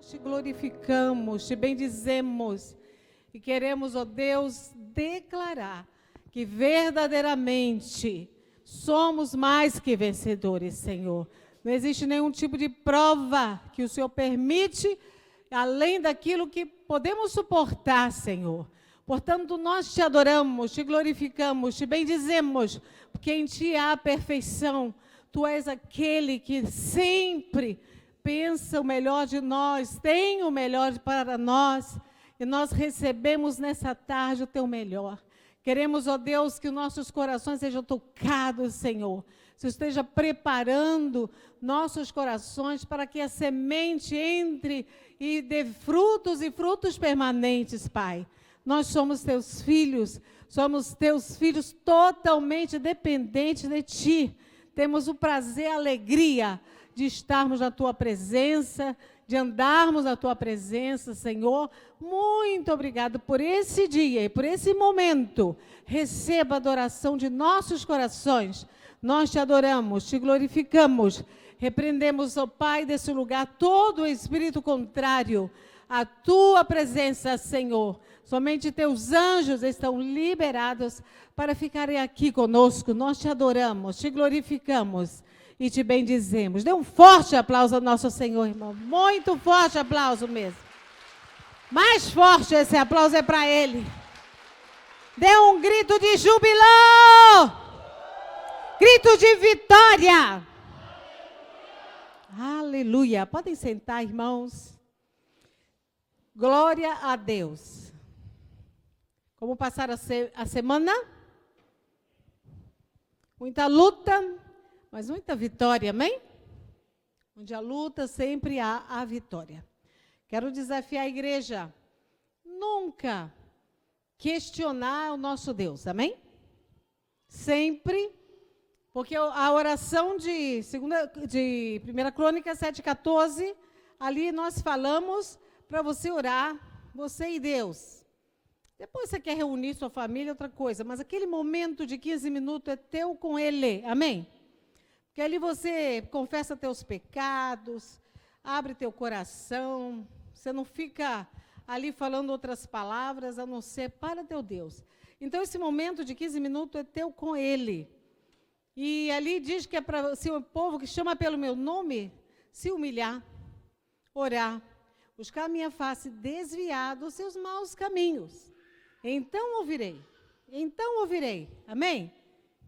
te glorificamos, te bendizemos e queremos, ó Deus, declarar que verdadeiramente somos mais que vencedores, Senhor. Não existe nenhum tipo de prova que o Senhor permite, além daquilo que podemos suportar, Senhor. Portanto, nós te adoramos, te glorificamos, te bendizemos, porque em ti há perfeição. Tu és aquele que sempre pensa o melhor de nós, tem o melhor para nós, e nós recebemos nessa tarde o teu melhor. Queremos, ó Deus, que nossos corações sejam tocados, Senhor. Você esteja preparando nossos corações para que a semente entre e dê frutos e frutos permanentes, Pai. Nós somos teus filhos totalmente dependentes de Ti. Temos o prazer, a alegria de estarmos na Tua presença, de andarmos na Tua presença, Senhor. Muito obrigado por esse dia e por esse momento. Receba a adoração de nossos corações. Nós te adoramos, te glorificamos. Repreendemos, ó Pai, desse lugar todo o espírito contrário à Tua presença, Senhor. Somente Teus anjos estão liberados para ficarem aqui conosco. Nós te adoramos, te glorificamos e te bendizemos. Dê um forte aplauso ao nosso Senhor, irmão. Muito forte aplauso mesmo. Mais forte esse aplauso é para Ele. Dê um grito de júbilo. Grito de vitória. Aleluia. Podem sentar, irmãos. Glória a Deus. Como passar a semana? Muita luta, mas muita vitória, amém? Onde há luta, sempre há a vitória. Quero desafiar a igreja. Nunca questionar o nosso Deus, amém? Sempre. Porque a oração de 1 Crônica 7,14, ali nós falamos para você orar, você e Deus. Depois você quer reunir sua família, outra coisa, mas aquele momento de 15 minutos é teu com Ele, amém? Porque ali você confessa teus pecados, abre teu coração, você não fica ali falando outras palavras, a não ser para teu Deus. Então, esse momento de 15 minutos é teu com Ele. E ali diz que é para se o povo que chama pelo meu nome se humilhar, orar, buscar a minha face, desviar dos seus maus caminhos. Então ouvirei, amém?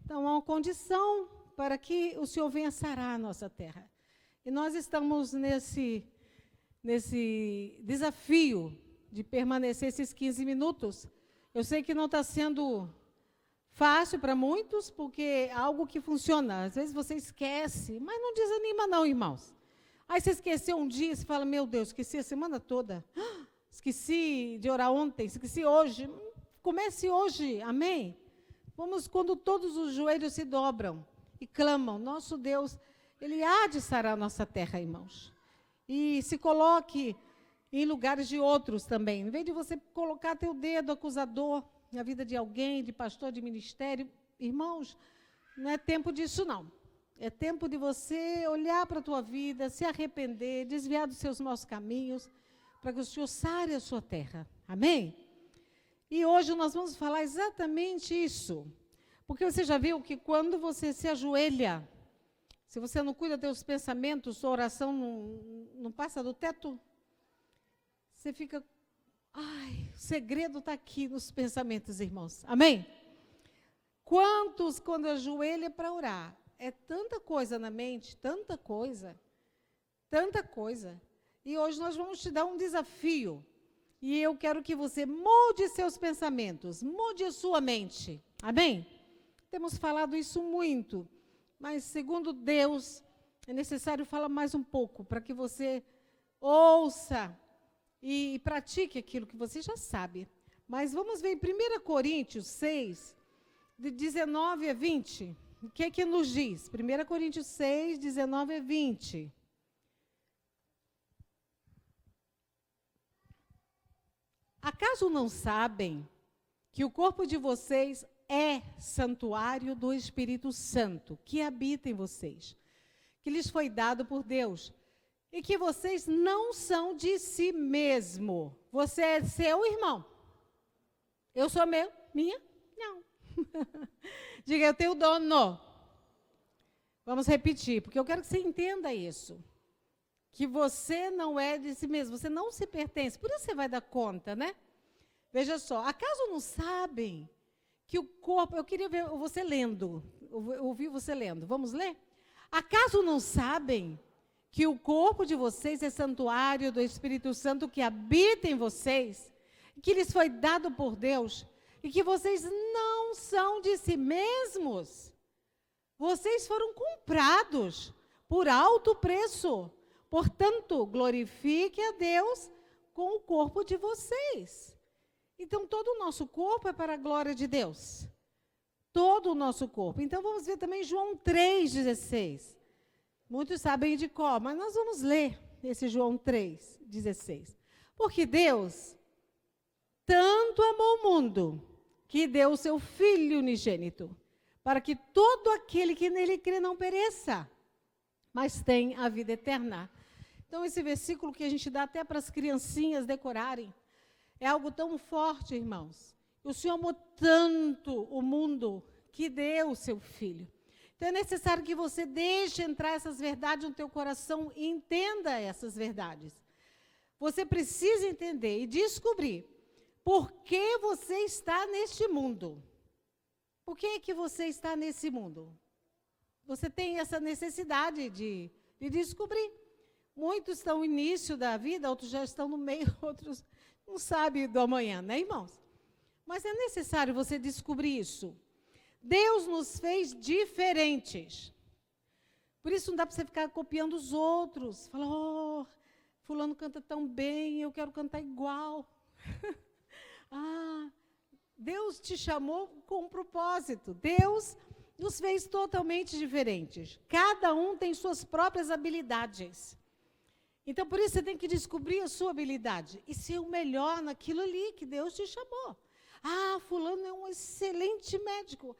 Então há uma condição para que o Senhor venha sarar a nossa terra. E nós estamos nesse desafio de permanecer esses 15 minutos. Eu sei que não está sendo fácil para muitos, porque é algo que funciona. Às vezes você esquece, mas não desanima não, irmãos. Aí você esqueceu um dia, você fala, meu Deus, esqueci a semana toda. Esqueci de orar ontem, esqueci hoje. Comece hoje, amém? Vamos, quando todos os joelhos se dobram e clamam, nosso Deus, Ele há de sarar a nossa terra, irmãos. E se coloque em lugares de outros também. Em vez de você colocar teu dedo acusador na vida de alguém, de pastor, de ministério, irmãos, não é tempo disso, não. É tempo de você olhar para a tua vida, se arrepender, desviar dos seus maus caminhos, para que o Senhor sare a sua terra. Amém? E hoje nós vamos falar exatamente isso. Porque você já viu que quando você se ajoelha, se você não cuida dos seus pensamentos, sua oração não passa do teto, você fica... Ai, o segredo está aqui nos pensamentos, irmãos. Amém? Quantos, quando ajoelha para orar, é tanta coisa na mente, tanta coisa. E hoje nós vamos te dar um desafio. E eu quero que você mude seus pensamentos, mude a sua mente. Amém? Temos falado isso muito, mas segundo Deus, é necessário falar mais um pouco, para que você ouça e pratique aquilo que você já sabe. Mas vamos ver em 1 Coríntios 6, de 19 a 20. O que é que nos diz? 1 Coríntios 6, 19 a 20. Acaso não sabem que o corpo de vocês é santuário do Espírito Santo, que habita em vocês, que lhes foi dado por Deus? e que vocês não são de si mesmo. Você é seu irmão. Eu sou meu? Minha? Não. Diga, eu tenho dono. Vamos repetir, porque eu quero que você entenda isso. Que você não é de si mesmo, você não se pertence. Por isso você vai dar conta, né? Veja só, acaso não sabem que o corpo... Eu queria ver você lendo, ouvir você lendo. Vamos ler? Acaso não sabem que o corpo de vocês é santuário do Espírito Santo que habita em vocês, que lhes foi dado por Deus, e que vocês não são de si mesmos? Vocês foram comprados por alto preço. Portanto, glorifique a Deus com o corpo de vocês. Então, todo o nosso corpo é para a glória de Deus. Todo o nosso corpo. Então, vamos ver também João 3,16. Muitos sabem de cor, mas nós vamos ler esse João 3,16. Porque Deus tanto amou o mundo, que deu o seu Filho unigênito, para que todo aquele que nele crê não pereça, mas tenha a vida eterna. Então, esse versículo que a gente dá até para as criancinhas decorarem, é algo tão forte, irmãos. O Senhor amou tanto o mundo que deu o seu Filho. Então, é necessário que você deixe entrar essas verdades no teu coração e entenda essas verdades. Você precisa entender e descobrir por que você está neste mundo. Por que é que você está nesse mundo? Você tem essa necessidade de descobrir. Muitos estão no início da vida, outros já estão no meio, outros não sabem do amanhã, né, irmãos? Mas é necessário você descobrir isso. Deus nos fez diferentes. Por isso não dá para você ficar copiando os outros. Fala, oh, fulano canta tão bem, eu quero cantar igual. Deus te chamou com um propósito. Deus nos fez totalmente diferentes. Cada um tem suas próprias habilidades. Então, por isso, você tem que descobrir a sua habilidade e ser o melhor naquilo ali que Deus te chamou. Fulano é um excelente médico.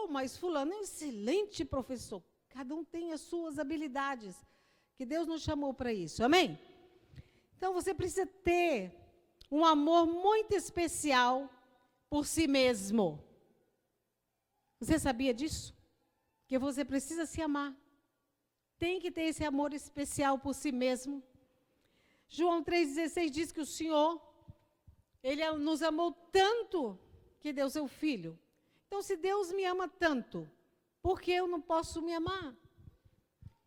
Mas fulano é um excelente professor. Cada um tem as suas habilidades, que Deus nos chamou para isso. Amém? Então, você precisa ter um amor muito especial por si mesmo. Você sabia disso? Que você precisa se amar. Tem que ter esse amor especial por si mesmo. João 3,16 diz que o Senhor, Ele nos amou tanto que deu seu Filho. Então, se Deus me ama tanto, por que eu não posso me amar?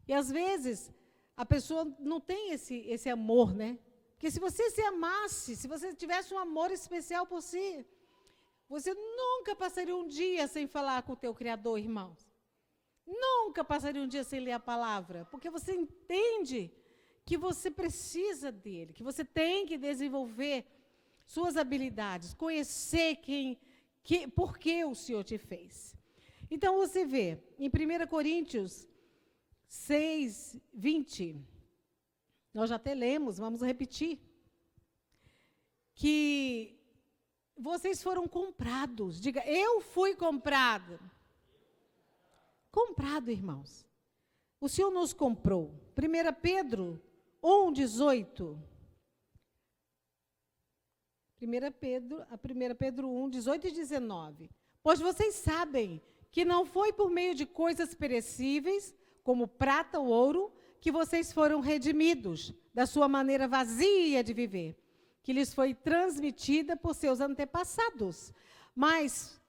E, às vezes, a pessoa não tem esse amor, né? Porque se você se amasse, se você tivesse um amor especial por si, você nunca passaria um dia sem falar com o teu Criador, irmãos. Nunca passaria um dia sem ler a palavra, porque você entende que você precisa dele, que você tem que desenvolver suas habilidades, conhecer por que o Senhor te fez. Então, você vê, em 1 Coríntios 6, 20, nós já até lemos, vamos repetir, que vocês foram comprados. Diga, eu fui comprado. Comprado, irmãos. O Senhor nos comprou. 1 Pedro 1, 18. 1 Pedro 1, 18 e 19. Pois vocês sabem que não foi por meio de coisas perecíveis, como prata ou ouro, que vocês foram redimidos da sua maneira vazia de viver, que lhes foi transmitida por seus antepassados, mas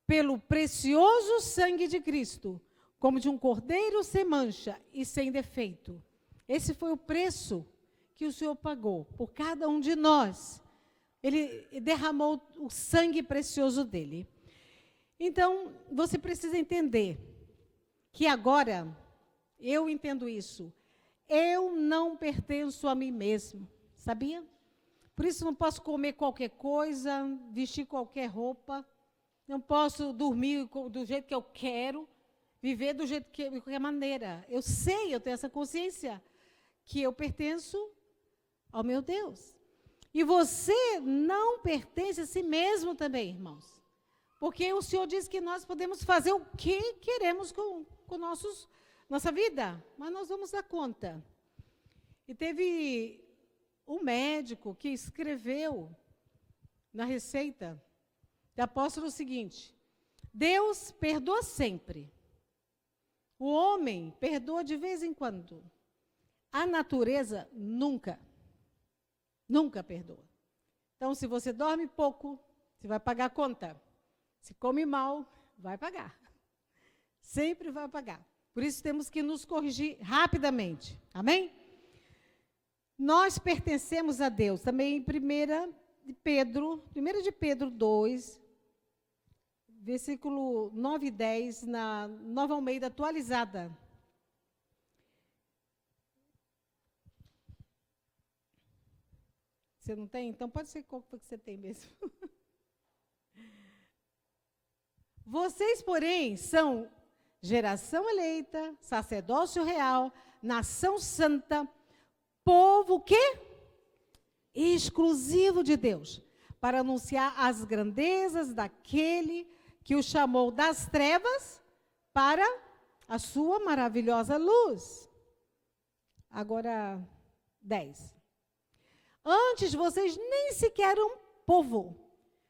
pelo precioso sangue de Cristo, como de um cordeiro sem mancha e sem defeito. Esse foi o preço que o Senhor pagou por cada um de nós. Ele derramou o sangue precioso dele. Então, você precisa entender que agora, eu entendo isso, eu não pertenço a mim mesmo, sabia? Por isso não posso comer qualquer coisa, vestir qualquer roupa, não posso dormir do jeito que eu quero, viver do jeito que, de qualquer maneira. Eu sei, eu tenho essa consciência que eu pertenço ao meu Deus. E você não pertence a si mesmo também, irmãos. Porque o Senhor diz que nós podemos fazer o que queremos com nossa vida, mas nós vamos dar conta. E teve um médico que escreveu na receita do apóstolo o seguinte: Deus perdoa sempre. O homem perdoa de vez em quando. A natureza nunca. Nunca perdoa. Então, se você dorme pouco, você vai pagar a conta. Se come mal, vai pagar. Sempre vai pagar. Por isso temos que nos corrigir rapidamente. Amém? Nós pertencemos a Deus. Também em 1 de Pedro 2, versículo 9 e 10, na Nova Almeida atualizada. Você não tem? Então pode ser qual que você tem mesmo. Vocês, porém, são geração eleita, sacerdócio real, nação santa, povo quê? Exclusivo de Deus, para anunciar as grandezas daquele que o chamou das trevas para a sua maravilhosa luz. Agora, 10. Antes vocês nem sequer eram povo,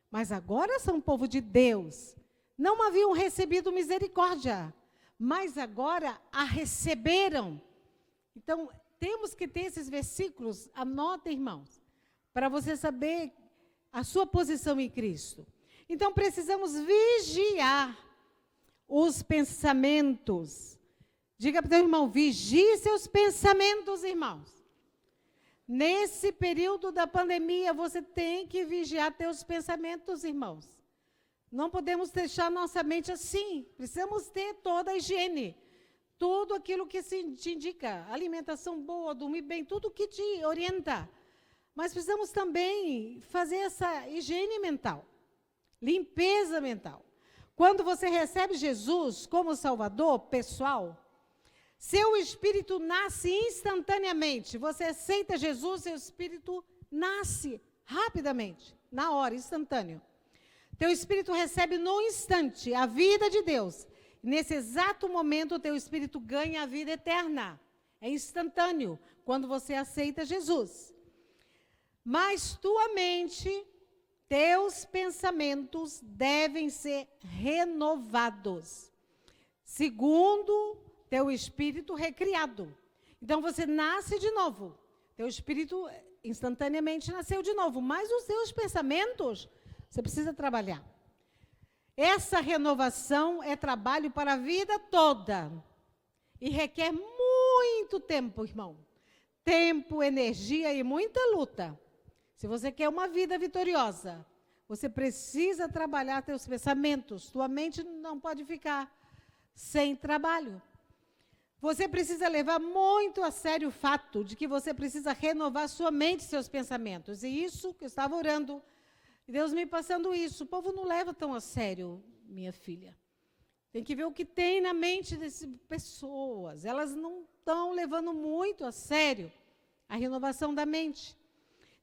mas agora são povo de Deus. Não haviam recebido misericórdia, mas agora a receberam. Então, temos que ter esses versículos, anotem, irmãos, para você saber a sua posição em Cristo. Então, precisamos vigiar os pensamentos. Diga para o teu irmão, vigie seus pensamentos, irmãos. Nesse período da pandemia, você tem que vigiar teus pensamentos, irmãos. Não podemos deixar nossa mente assim. Precisamos ter toda a higiene. Tudo aquilo que te indica. Alimentação boa, dormir bem, tudo que te orienta. Mas precisamos também fazer essa higiene mental. Limpeza mental. Quando você recebe Jesus como Salvador pessoal, seu espírito nasce instantaneamente. Você aceita Jesus, seu espírito nasce rapidamente, na hora, instantâneo. Teu espírito recebe no instante a vida de Deus. Nesse exato momento, o teu espírito ganha a vida eterna. É instantâneo, quando você aceita Jesus. Mas tua mente, teus pensamentos devem ser renovados, segundo teu espírito recriado. Então, você nasce de novo. Teu espírito instantaneamente nasceu de novo. Mas os seus pensamentos, você precisa trabalhar. Essa renovação é trabalho para a vida toda. E requer muito tempo, irmão. Tempo, energia e muita luta. Se você quer uma vida vitoriosa, você precisa trabalhar teus pensamentos. Tua mente não pode ficar sem trabalho. Você precisa levar muito a sério o fato de que você precisa renovar sua mente e seus pensamentos. E isso que eu estava orando, Deus me passando isso. O povo não leva tão a sério, minha filha. Tem que ver o que tem na mente dessas pessoas. Elas não estão levando muito a sério a renovação da mente.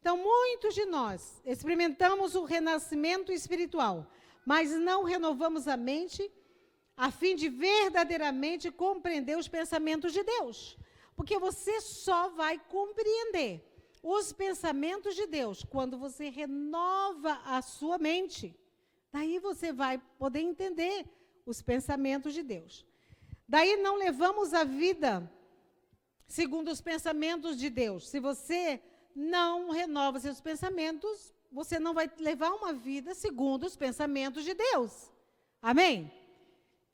Então, muitos de nós experimentamos o renascimento espiritual, mas não renovamos a mente a fim de verdadeiramente compreender os pensamentos de Deus. Porque você só vai compreender os pensamentos de Deus quando você renova a sua mente. Daí você vai poder entender os pensamentos de Deus. Daí não levamos a vida segundo os pensamentos de Deus. Se você não renova seus pensamentos, você não vai levar uma vida segundo os pensamentos de Deus. Amém?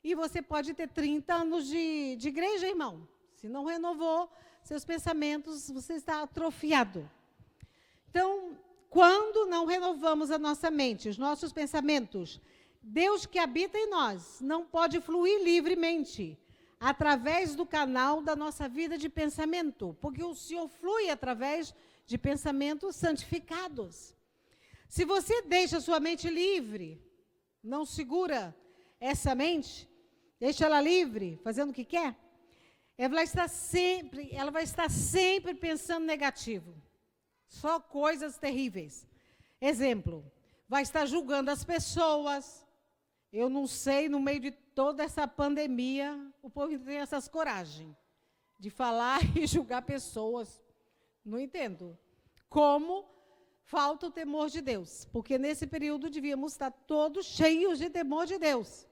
E você pode ter 30 anos de igreja, irmão. Se não renovou seus pensamentos, você está atrofiado. Então, quando não renovamos a nossa mente, os nossos pensamentos, Deus que habita em nós não pode fluir livremente através do canal da nossa vida de pensamento, porque o Senhor flui através de pensamentos santificados. Se você deixa a sua mente livre, não segura essa mente, deixa ela livre, fazendo o que quer, ela vai estar sempre pensando negativo. Só coisas terríveis. Exemplo, vai estar julgando as pessoas. Eu não sei, no meio de toda essa pandemia, o povo tem essas coragem de falar e julgar pessoas. Não entendo. Como falta o temor de Deus? Porque nesse período devíamos estar todos cheios de temor de Deus.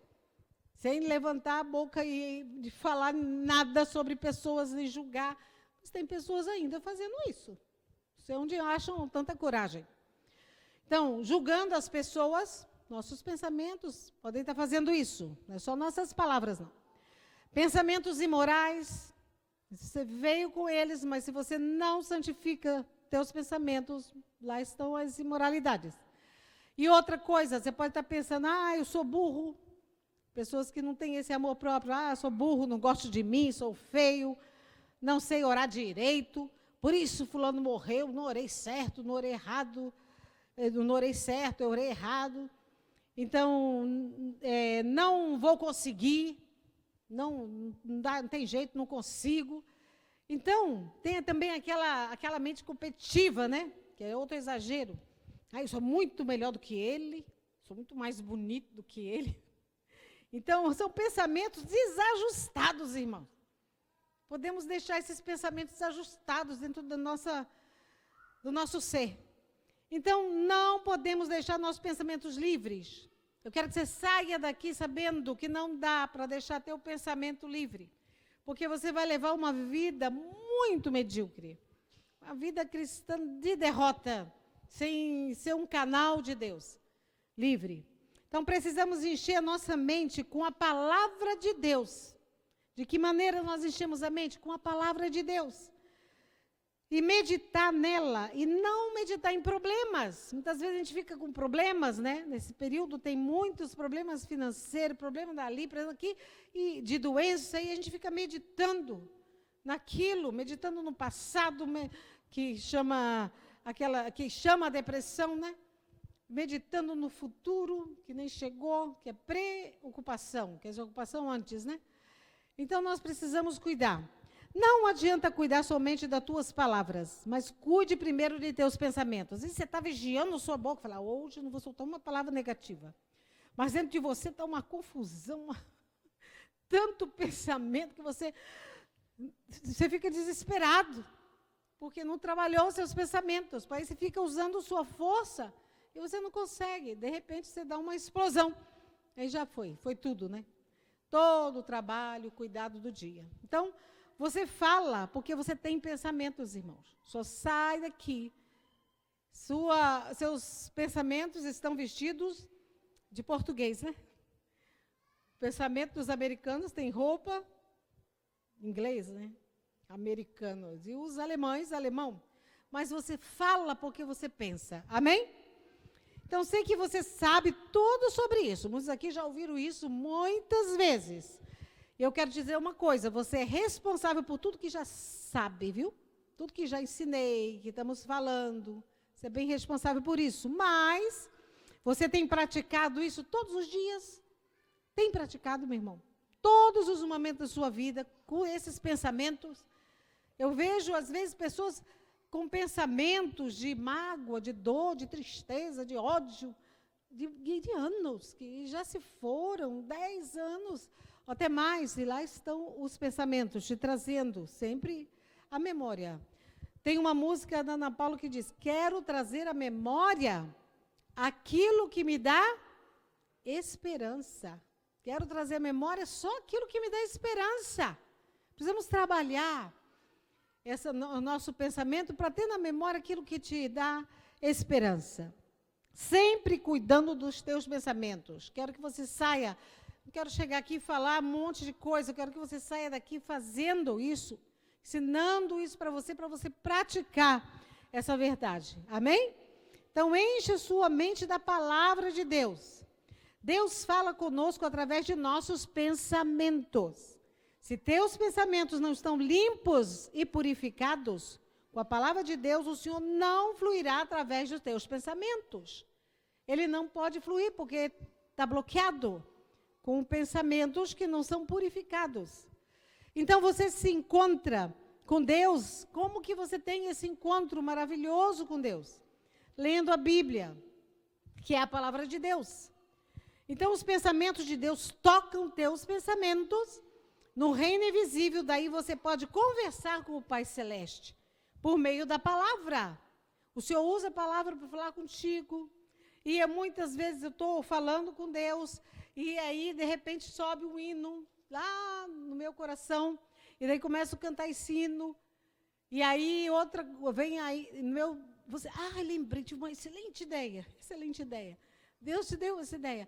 Sem levantar a boca e de falar nada sobre pessoas e julgar. Mas tem pessoas ainda fazendo isso. Não sei onde acham tanta coragem. Então, julgando as pessoas, nossos pensamentos podem estar fazendo isso. Não é só nossas palavras, não. Pensamentos imorais, você veio com eles, mas se você não santifica teus pensamentos, lá estão as imoralidades. E outra coisa, você pode estar pensando, eu sou burro. Pessoas que não têm esse amor próprio, eu sou burro, não gosto de mim, sou feio, não sei orar direito, por isso fulano morreu, não orei certo, não orei errado, não orei certo, eu orei errado. Então, não vou conseguir, não tem jeito, não consigo. Então, tem também aquela mente competitiva, né? Que é outro exagero. Eu sou muito melhor do que ele, sou muito mais bonito do que ele. Então, são pensamentos desajustados, irmãos. Podemos deixar esses pensamentos desajustados dentro do nosso ser. Então, não podemos deixar nossos pensamentos livres. Eu quero que você saia daqui sabendo que não dá para deixar teu pensamento livre. Porque você vai levar uma vida muito medíocre. Uma vida cristã de derrota, sem ser um canal de Deus livre. Então, precisamos encher a nossa mente com a palavra de Deus. De que maneira nós enchemos a mente? Com a palavra de Deus. E meditar nela, e não meditar em problemas. Muitas vezes a gente fica com problemas, né? Nesse período tem muitos problemas financeiros, problema dali, problema aqui, e de doença, e a gente fica meditando naquilo, meditando no passado, que chama a depressão, né? Meditando no futuro, que nem chegou, que é preocupação, que é a ocupação antes, né? Então, nós precisamos cuidar. Não adianta cuidar somente das tuas palavras, mas cuide primeiro de teus pensamentos. Às vezes você está vigiando a sua boca, fala, hoje eu não vou soltar uma palavra negativa. Mas dentro de você está uma confusão, tanto pensamento que você fica desesperado, porque não trabalhou os seus pensamentos. Aí você fica usando sua força e você não consegue. De repente, você dá uma explosão. Aí já foi tudo, né? Todo o trabalho, cuidado do dia. Então, você fala porque você tem pensamentos, irmãos. Só sai daqui. Seus pensamentos estão vestidos de português, né? O pensamento dos americanos tem roupa inglês, né? Americanos. E os alemães, alemão. Mas você fala porque você pensa. Amém? Então, sei que você sabe tudo sobre isso. Muitos aqui já ouviram isso muitas vezes. Eu quero dizer uma coisa, você é responsável por tudo que já sabe, viu? Tudo que já ensinei, que estamos falando. Você é bem responsável por isso. Mas, você tem praticado isso todos os dias? Tem praticado, meu irmão? Todos os momentos da sua vida, com esses pensamentos. Eu vejo, às vezes, pessoas com pensamentos de mágoa, de dor, de tristeza, de ódio, de anos, que já se foram, 10 anos, até mais, e lá estão os pensamentos, te trazendo sempre a memória. Tem uma música da Ana Paula que diz, quero trazer à memória aquilo que me dá esperança. Quero trazer à memória só aquilo que me dá esperança. Precisamos trabalhar o nosso pensamento para ter na memória aquilo que te dá esperança. Sempre cuidando dos teus pensamentos. Quero que você saia, não quero chegar aqui e falar um monte de coisa, eu quero que você saia daqui fazendo isso, ensinando isso para você praticar essa verdade. Amém? Então, enche a sua mente da palavra de Deus. Deus fala conosco através de nossos pensamentos. Se teus pensamentos não estão limpos e purificados, com a palavra de Deus, o Senhor não fluirá através dos teus pensamentos. Ele não pode fluir porque está bloqueado com pensamentos que não são purificados. Então, você se encontra com Deus, como que você tem esse encontro maravilhoso com Deus? Lendo a Bíblia, que é a palavra de Deus. Então, os pensamentos de Deus tocam teus pensamentos no reino invisível, daí você pode conversar com o Pai Celeste. Por meio da palavra. O Senhor usa a palavra para falar contigo. E muitas vezes eu estou falando com Deus, e aí, de repente, sobe um hino lá no meu coração, e daí começo a cantar esse hino, e aí outra, vem aí, lembrei de uma excelente ideia. Deus te deu essa ideia.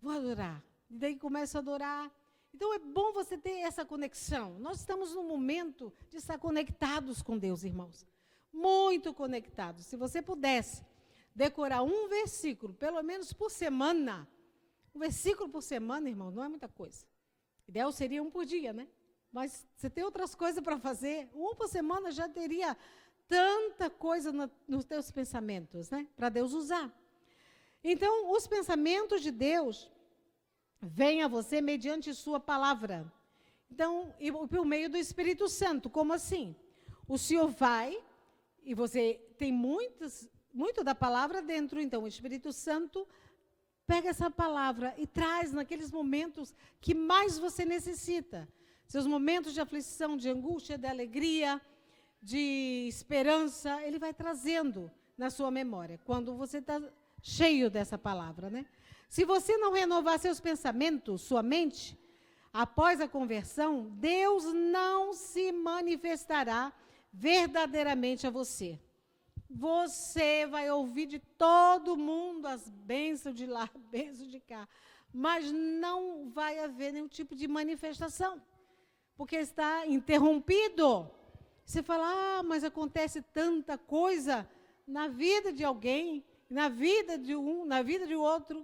Vou adorar. E daí começo a adorar. Então, é bom você ter essa conexão. Nós estamos num momento de estar conectados com Deus, irmãos. Muito conectados. Se você pudesse decorar um versículo, pelo menos por semana, um versículo por semana, irmão, não é muita coisa. O ideal seria um por dia, né? Mas você tem outras coisas para fazer. Um por semana já teria tanta coisa nos teus pensamentos, né? Para Deus usar. Então, os pensamentos de Deus vêm a você mediante sua palavra. Então, e por meio do Espírito Santo. Como assim? O Senhor vai, e você tem muito da palavra dentro, então o Espírito Santo pega essa palavra e traz naqueles momentos que mais você necessita. Seus momentos de aflição, de angústia, de alegria, de esperança, ele vai trazendo na sua memória, quando você está cheio dessa palavra, né? Se você não renovar seus pensamentos, sua mente, após a conversão, Deus não se manifestará verdadeiramente a você. Você vai ouvir de todo mundo as bênçãos de lá, bênçãos de cá, mas não vai haver nenhum tipo de manifestação, porque está interrompido. Você fala, mas acontece tanta coisa na vida de alguém, na vida de um, na vida de outro,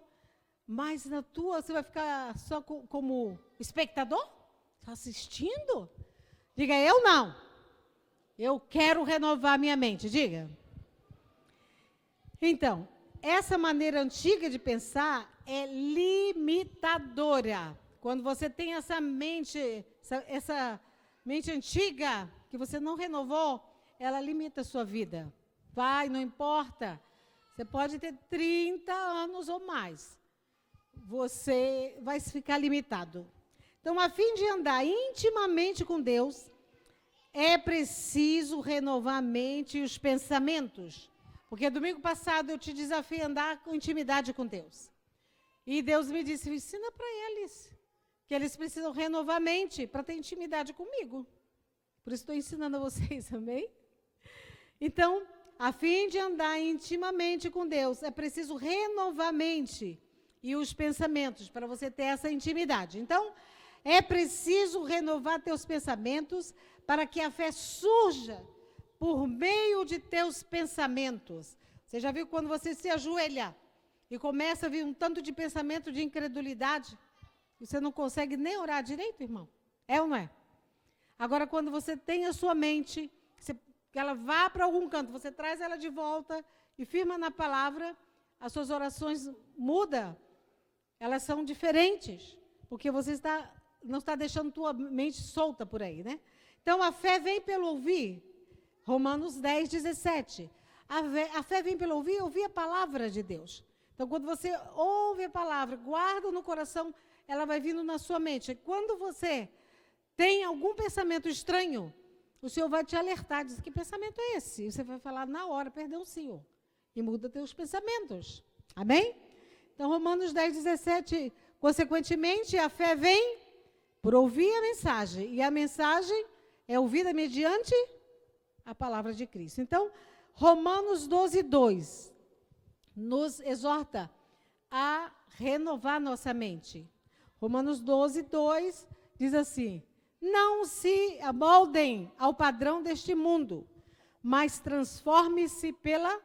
mas na tua, você vai ficar só como espectador? Está assistindo? Diga, eu não. Eu quero renovar minha mente, diga. Então, essa maneira antiga de pensar é limitadora. Quando você tem essa mente antiga, que você não renovou, ela limita a sua vida. Vai, não importa. Você pode ter 30 anos ou mais. Você vai ficar limitado. Então, a fim de andar intimamente com Deus, é preciso renovar a mente e os pensamentos. Porque domingo passado eu te desafiei a andar com intimidade com Deus. E Deus me disse, ensina para eles, que eles precisam renovar a mente para ter intimidade comigo. Por isso estou ensinando a vocês, amém? Então, a fim de andar intimamente com Deus, é preciso renovar a mente e os pensamentos para você ter essa intimidade. Então, é preciso renovar teus pensamentos para que a fé surja por meio de teus pensamentos. Você já viu quando você se ajoelha e começa a vir um tanto de pensamento de incredulidade? Você não consegue nem orar direito, irmão? É ou não é? Agora, quando você tem a sua mente, que ela vá para algum canto, você traz ela de volta e firma na palavra, as suas orações mudam. Elas são diferentes, porque você não está deixando tua mente solta por aí, né? Então, a fé vem pelo ouvir. Romanos 10, 17. A fé vem pelo ouvir a palavra de Deus. Então, quando você ouve a palavra, guarda no coração, ela vai vindo na sua mente. E quando você tem algum pensamento estranho, o Senhor vai te alertar, diz, que pensamento é esse? E você vai falar na hora, perdão, Senhor. E muda teus pensamentos. Amém? Então, Romanos 10, 17, consequentemente, a fé vem por ouvir a mensagem. E a mensagem é ouvida mediante a palavra de Cristo. Então, Romanos 12, 2 nos exorta a renovar nossa mente. Romanos 12, 2 diz assim, não se amoldem ao padrão deste mundo, mas transforme-se pela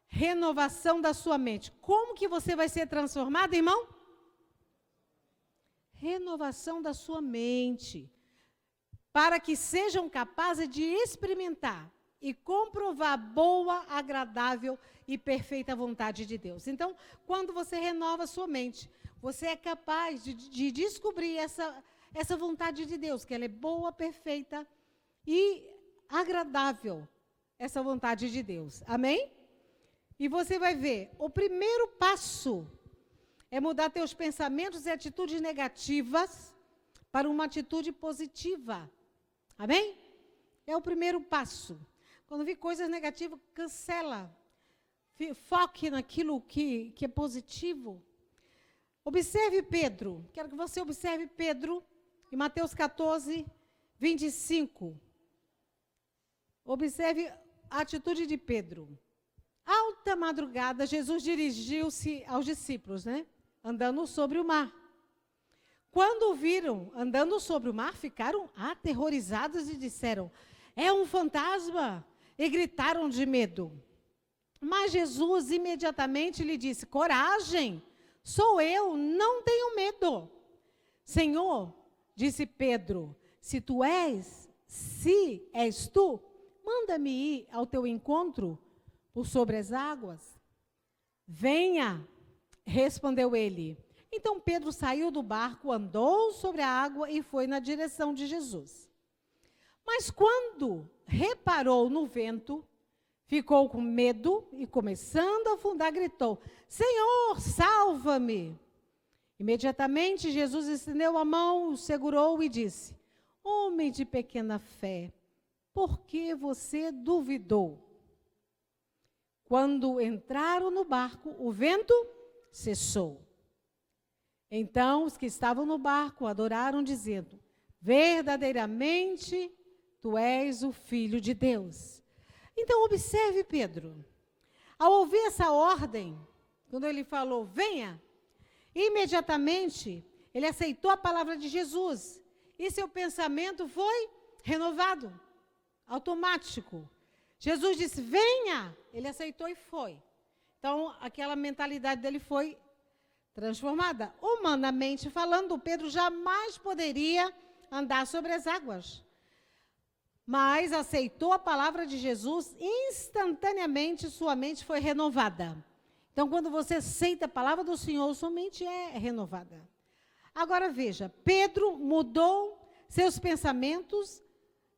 renovação da sua mente. Como que você vai ser transformado, irmão? Renovação da sua mente. Para que sejam capazes de experimentar e comprovar a boa, agradável e perfeita vontade de Deus. Então, quando você renova a sua mente, você é capaz de descobrir essa vontade de Deus, que ela é boa, perfeita e agradável, essa vontade de Deus. Amém? E você vai ver, o primeiro passo é mudar teus pensamentos e atitudes negativas para uma atitude positiva. Amém? É o primeiro passo. Quando vir coisas negativas, cancela. Foque naquilo que é positivo. Observe Pedro. Quero que você observe Pedro em Mateus 14, 25. Observe a atitude de Pedro. Alta madrugada, Jesus dirigiu-se aos discípulos, andando sobre o mar. Quando o viram andando sobre o mar, ficaram aterrorizados e disseram: é um fantasma! E gritaram de medo. Mas Jesus imediatamente lhe disse: coragem, sou eu, não tenho medo. Senhor, disse Pedro, se és tu, manda-me ir ao teu encontro por sobre as águas. Venha, respondeu ele. Então Pedro saiu do barco, andou sobre a água e foi na direção de Jesus. Mas quando reparou no vento, ficou com medo e, começando a afundar, gritou: Senhor, salva-me! Imediatamente Jesus estendeu a mão, o segurou e disse: homem de pequena fé, por que você duvidou? Quando entraram no barco, o vento cessou. Então os que estavam no barco adoraram, dizendo: verdadeiramente tu és o Filho de Deus. Então observe Pedro. Ao ouvir essa ordem, quando ele falou, venha, imediatamente ele aceitou a palavra de Jesus. E seu pensamento foi renovado, automático. Jesus disse, venha, ele aceitou e foi. Então, aquela mentalidade dele foi transformada. Humanamente falando, Pedro jamais poderia andar sobre as águas. Mas aceitou a palavra de Jesus, instantaneamente sua mente foi renovada. Então, quando você aceita a palavra do Senhor, sua mente é renovada. Agora veja, Pedro mudou seus pensamentos,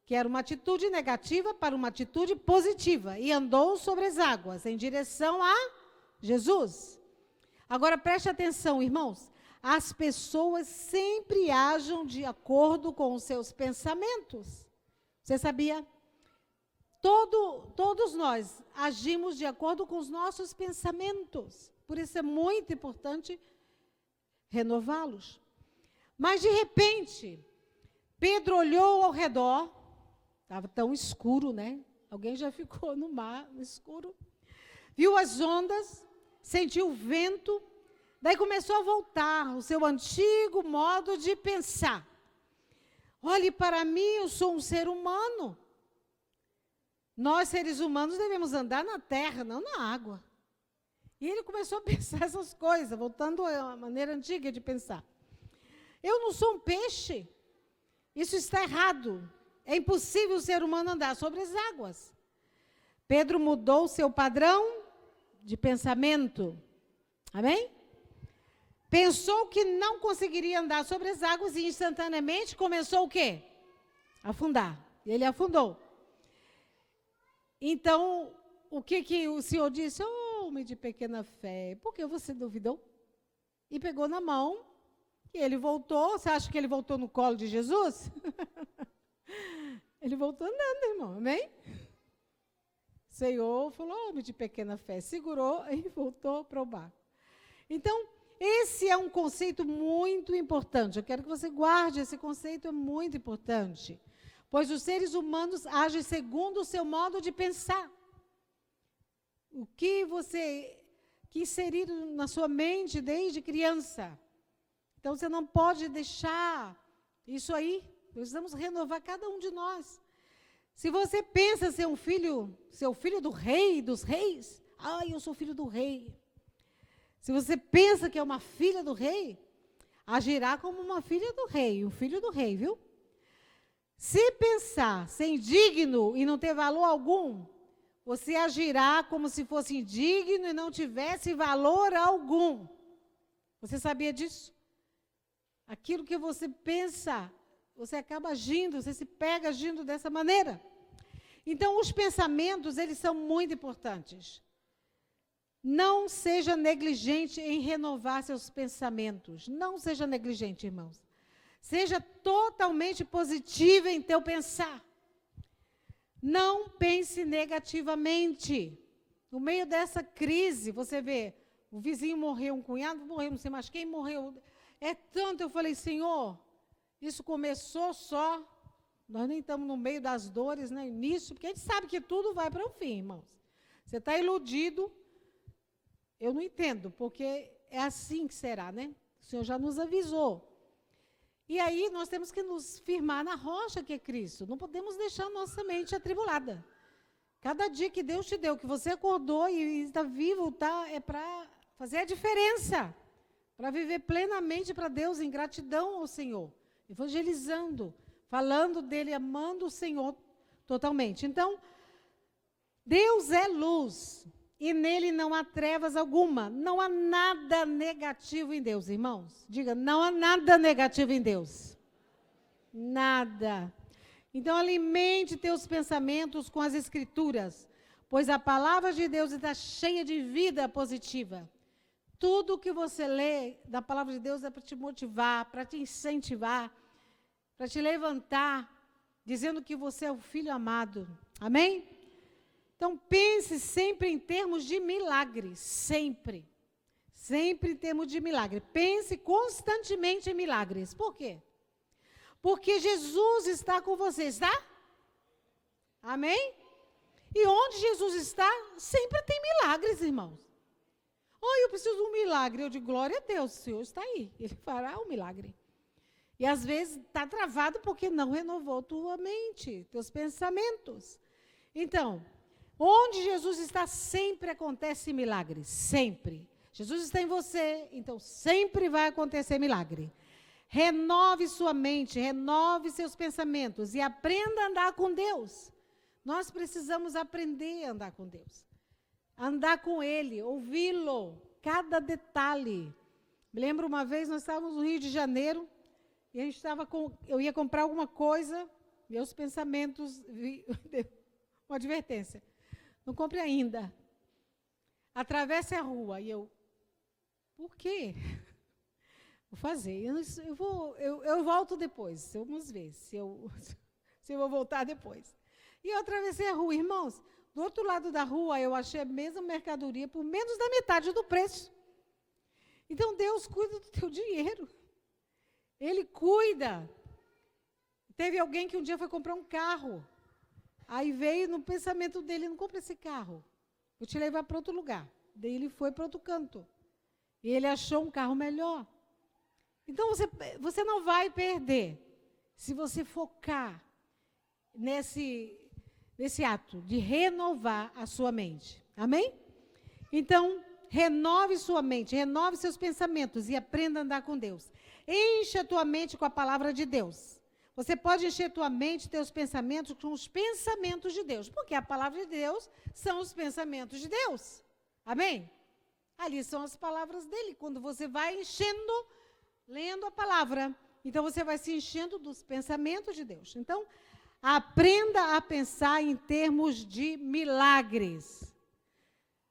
que era uma atitude negativa, para uma atitude positiva, e andou sobre as águas, em direção a Jesus. Agora preste atenção, irmãos, as pessoas sempre agem de acordo com os seus pensamentos. Você sabia? Todos nós agimos de acordo com os nossos pensamentos. Por isso é muito importante renová-los. Mas, de repente, Pedro olhou ao redor. Estava tão escuro, né? Alguém já ficou no mar, no escuro. Viu as ondas, sentiu o vento. Daí começou a voltar ao seu antigo modo de pensar. Olhe para mim, eu sou um ser humano. Nós, seres humanos, devemos andar na terra, não na água. E ele começou a pensar essas coisas, voltando à maneira antiga de pensar. Eu não sou um peixe. Isso está errado. É impossível o ser humano andar sobre as águas. Pedro mudou o seu padrão de pensamento. Amém? Pensou que não conseguiria andar sobre as águas e instantaneamente começou o quê? Afundar. E ele afundou. Então, o que o Senhor disse? Oh, homem de pequena fé, por que você duvidou? E pegou na mão, e ele voltou. Você acha que ele voltou no colo de Jesus? Ele voltou andando, irmão, amém? O Senhor falou, homem de pequena fé, segurou e voltou para o barco. Então, esse é um conceito muito importante. Eu quero que você guarde esse conceito, é muito importante. Pois os seres humanos agem segundo o seu modo de pensar. O que você quis inserir na sua mente desde criança. Então, você não pode deixar isso aí. Precisamos renovar cada um de nós. Se você pensa ser seu filho do rei, dos reis, eu sou filho do rei. Se você pensa que é uma filha do rei, agirá como uma filha do rei, um filho do rei, viu? Se pensar ser indigno e não ter valor algum, você agirá como se fosse indigno e não tivesse valor algum. Você sabia disso? Aquilo que você pensa, você acaba agindo, você se pega agindo dessa maneira. Então, os pensamentos, eles são muito importantes. Não seja negligente em renovar seus pensamentos. Não seja negligente, irmãos. Seja totalmente positivo em teu pensar. Não pense negativamente. No meio dessa crise, você vê, o vizinho morreu, um cunhado morreu, não sei mais quem morreu. É tanto, eu falei, Senhor, isso começou só, nós nem estamos no meio das dores, né, início, porque a gente sabe que tudo vai para o fim, irmãos. Você está iludido, eu não entendo, porque é assim que será, né? O Senhor já nos avisou. E aí nós temos que nos firmar na rocha que é Cristo. Não podemos deixar nossa mente atribulada. Cada dia que Deus te deu, que você acordou e está vivo, é para fazer a diferença. Para viver plenamente para Deus, em gratidão ao Senhor. Evangelizando, falando dEle, amando o Senhor totalmente. Então, Deus é luz. E nele não há trevas alguma. Não há nada negativo em Deus, irmãos. Diga, não há nada negativo em Deus. Nada. Então, alimente teus pensamentos com as Escrituras, pois a palavra de Deus está cheia de vida positiva. Tudo que você lê da palavra de Deus é para te motivar, para te incentivar, para te levantar, dizendo que você é o filho amado. Amém? Então, pense sempre em termos de milagre, sempre. Sempre em termos de milagre. Pense constantemente em milagres. Por quê? Porque Jesus está com você, está? Amém? E onde Jesus está, sempre tem milagres, irmãos. Oh, eu preciso de um milagre. Eu digo, glória a Deus, o Senhor está aí. Ele fará o milagre. E às vezes está travado porque não renovou tua mente, teus pensamentos. Então, onde Jesus está, sempre acontece milagre, sempre. Jesus está em você, então sempre vai acontecer milagre. Renove sua mente, renove seus pensamentos e aprenda a andar com Deus. Nós precisamos aprender a andar com Deus. Andar com Ele, ouvi-lo, cada detalhe. Me lembro uma vez, nós estávamos no Rio de Janeiro, e a gente eu ia comprar alguma coisa, meus pensamentos, uma advertência. Não compre ainda. Atravesse a rua. E eu, por quê? Vou fazer. Eu volto depois. Vamos ver se eu vou voltar depois. E eu atravessei a rua. Irmãos, do outro lado da rua, eu achei a mesma mercadoria por menos da metade do preço. Então, Deus cuida do teu dinheiro. Ele cuida. Teve alguém que um dia foi comprar um carro. Aí veio no pensamento dele, não compra esse carro, vou te levar para outro lugar. Daí ele foi para outro canto. E ele achou um carro melhor. Então você não vai perder se você focar nesse ato de renovar a sua mente. Amém? Então, renove sua mente, renove seus pensamentos e aprenda a andar com Deus. Encha a tua mente com a palavra de Deus. Você pode encher tua mente, teus pensamentos com os pensamentos de Deus, porque a palavra de Deus são os pensamentos de Deus. Amém? Ali são as palavras dele. Quando você vai enchendo, lendo a palavra, então você vai se enchendo dos pensamentos de Deus. Então, aprenda a pensar em termos de milagres.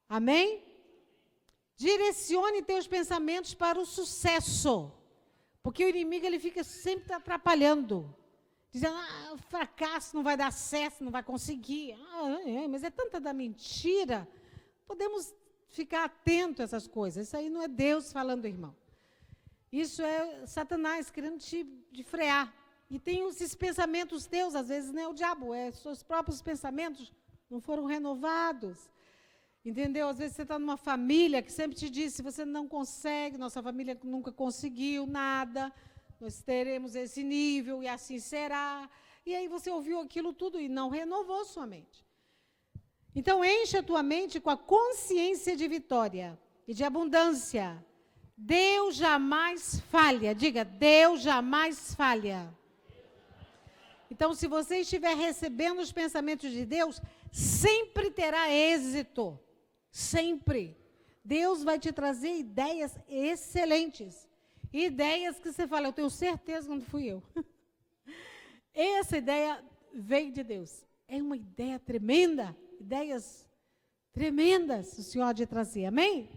Amém? Direcione teus pensamentos para o sucesso. Porque o inimigo ele fica sempre atrapalhando. Dizendo, fracasso, não vai dar certo, não vai conseguir. Mas é tanta da mentira. Podemos ficar atentos a essas coisas. Isso aí não é Deus falando, irmão. Isso é Satanás querendo te frear. E tem esses pensamentos teus, às vezes não é o diabo, seus próprios pensamentos não foram renovados. Entendeu? Às vezes você está numa família que sempre te disse, você não consegue, nossa família nunca conseguiu nada, nós teremos esse nível e assim será. E aí você ouviu aquilo tudo e não renovou sua mente. Então, enche a tua mente com a consciência de vitória e de abundância. Deus jamais falha. Diga, Deus jamais falha. Então, se você estiver recebendo os pensamentos de Deus, sempre terá êxito. Sempre. Deus vai te trazer ideias excelentes. Ideias que você fala, eu tenho certeza que não fui eu. Essa ideia veio de Deus. É uma ideia tremenda. Ideias tremendas o Senhor há de trazer. Amém?